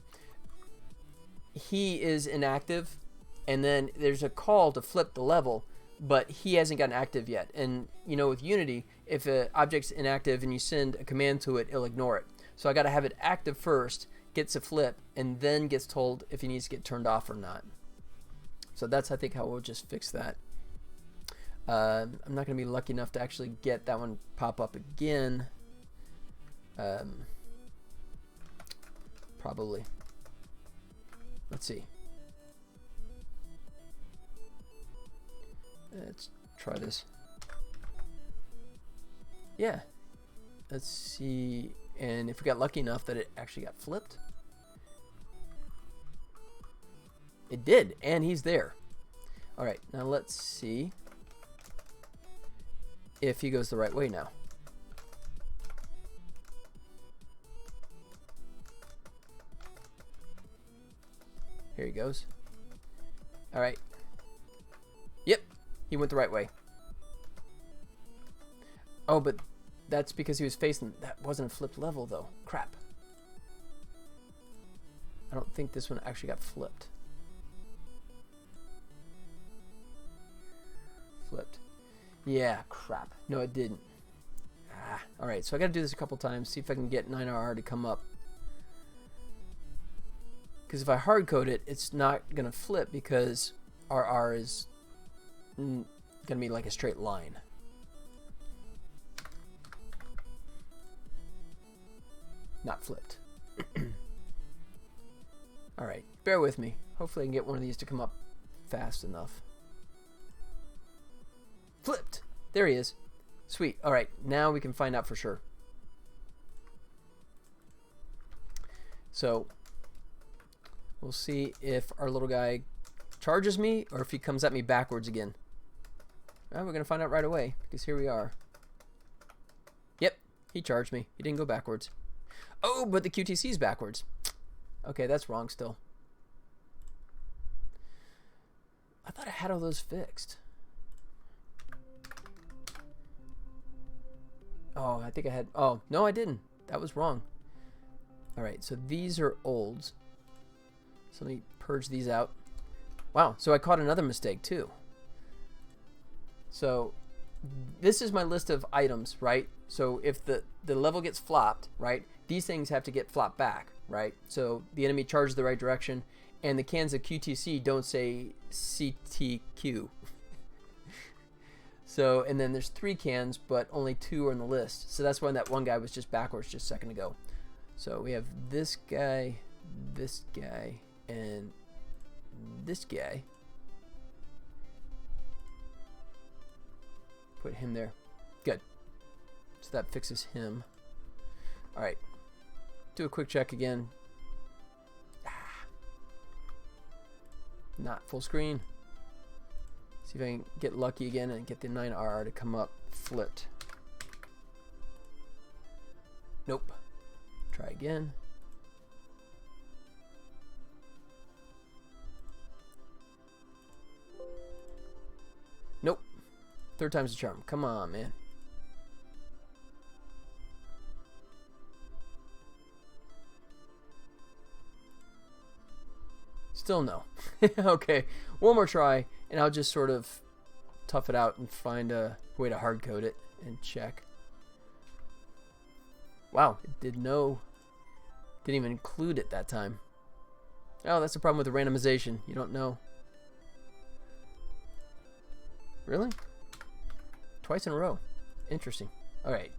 he is inactive, and then there's a call to flip the level, but he hasn't gotten active yet. And you know, with Unity, if an object's inactive and you send a command to it, it'll ignore it. So I got to have it active first, gets a flip, and then gets told if he needs to get turned off or not. So that's, I think, how we'll just fix that. I'm not going to be lucky enough to actually get that one pop up again. Probably. Let's see. Let's try this. Yeah. Let's see. And if we got lucky enough that it actually got flipped. It did, and he's there. All right, now let's see if he goes the right way now. Here he goes. All right. Yep, he went the right way. Oh, but that's because he was facing... That wasn't a flipped level, though. Crap. I don't think this one actually got flipped. Flipped. Yeah, crap. No, it didn't. Alright, so I gotta do this a couple times, see if I can get 9RR to come up. Because if I hard code it, it's not gonna flip, because RR is gonna be like a straight line. Not flipped. Alright, bear with me. Hopefully I can get one of these to come up fast enough. Flipped! There he is. Sweet. Alright, now we can find out for sure. So, we'll see if our little guy charges me, or if he comes at me backwards again. Well, we're going to find out right away, because here we are. Yep, he charged me. He didn't go backwards. Oh, but the QTC's backwards. Okay, that's wrong still. I thought I had all those fixed. Oh, I think I had... Oh, no, I didn't. That was wrong. Alright, so these are olds. So let me purge these out. Wow, so I caught another mistake, too. So, this is my list of items, right? So, if the level gets flopped, right, these things have to get flopped back, right? So, the enemy charges the right direction, and the cans of QTC don't say CTQ. So, and then there's 3 cans, but only 2 are on the list. So that's why that one guy was just backwards just a second ago. So we have this guy, and this guy. Put him there. Good. So that fixes him. All right. Do a quick check again. Not full screen. See if I can get lucky again and get the 9RR to come up flipped. Nope. Try again. Nope. Third time's the charm. Come on, man. Still no. Okay, one more try, and I'll just sort of tough it out and find a way to hard code it and check. Wow, it didn't even include it that time. Oh, that's the problem with the randomization. You don't know. Really? Twice in a row. Interesting. All right.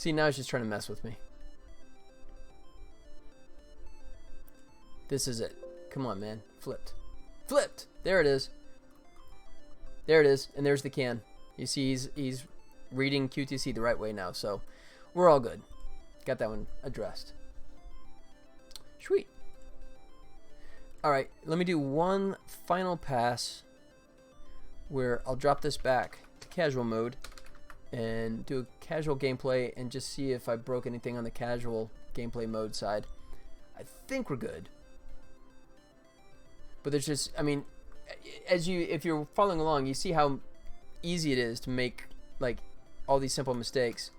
See, now he's just trying to mess with me. This is it. Come on, man. Flipped. Flipped! There it is. There it is. And there's the can. You see, he's reading QTC the right way now, so we're all good. Got that one addressed. Sweet. Alright, let me do one final pass where I'll drop this back to casual mode and do a casual gameplay and just see if I broke anything on the casual gameplay mode side. I think we're good. But there's just, I mean, if you're following along, you see how easy it is to make like all these simple mistakes.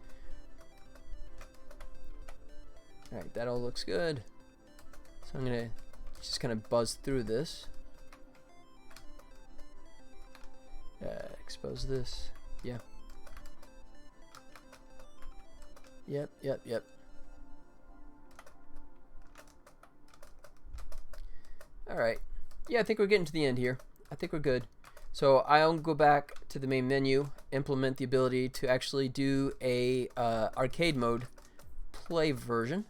Alright, that all looks good. So I'm gonna just kind of buzz through this. Expose this. Yeah. Yep. Alright. Yeah, I think we're getting to the end here. I think we're good. So I'll go back to the main menu, implement the ability to actually do a arcade mode play version.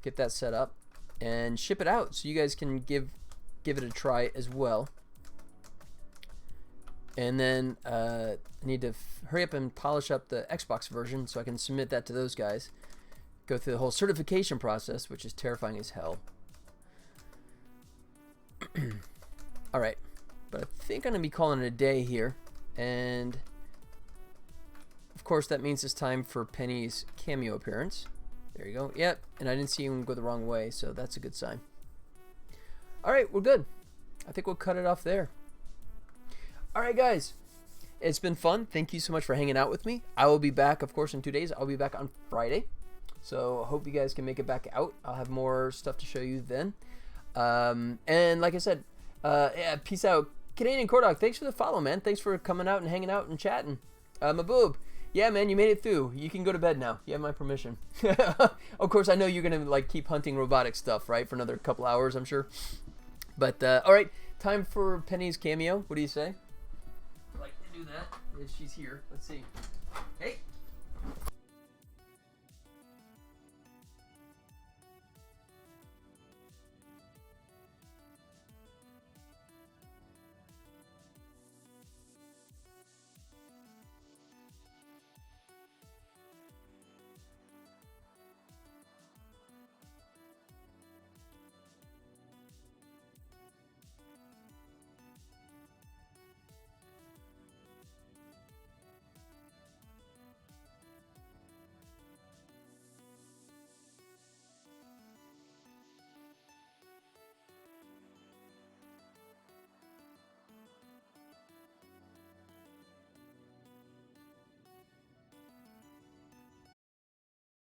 Get that set up and ship it out so you guys can give it a try as well. And then I need to hurry up and polish up the Xbox version so I can submit that to those guys. Go through the whole certification process, which is terrifying as hell. Alright, but I think I'm going to be calling it a day here. And of course that means it's time for Penny's cameo appearance. There you go. Yep, and I didn't see him go the wrong way, so that's a good sign. Alright, we're good. I think we'll cut it off there. Alright guys, it's been fun. Thank you so much for hanging out with me. I will be back, of course, in 2 days. I'll be back on Friday. So I hope you guys can make it back out. I'll have more stuff to show you then. And like I said, yeah, peace out. Canadian Cordog, thanks for the follow, man. Thanks for coming out and hanging out and chatting. Maboob, yeah, man, you made it through. You can go to bed now. You have my permission. Of course, I know you're going to like keep hunting robotic stuff, right? For another couple hours, I'm sure. But, all right, time for Penny's cameo. What do you say? I'd like to do that if she's here. Let's see.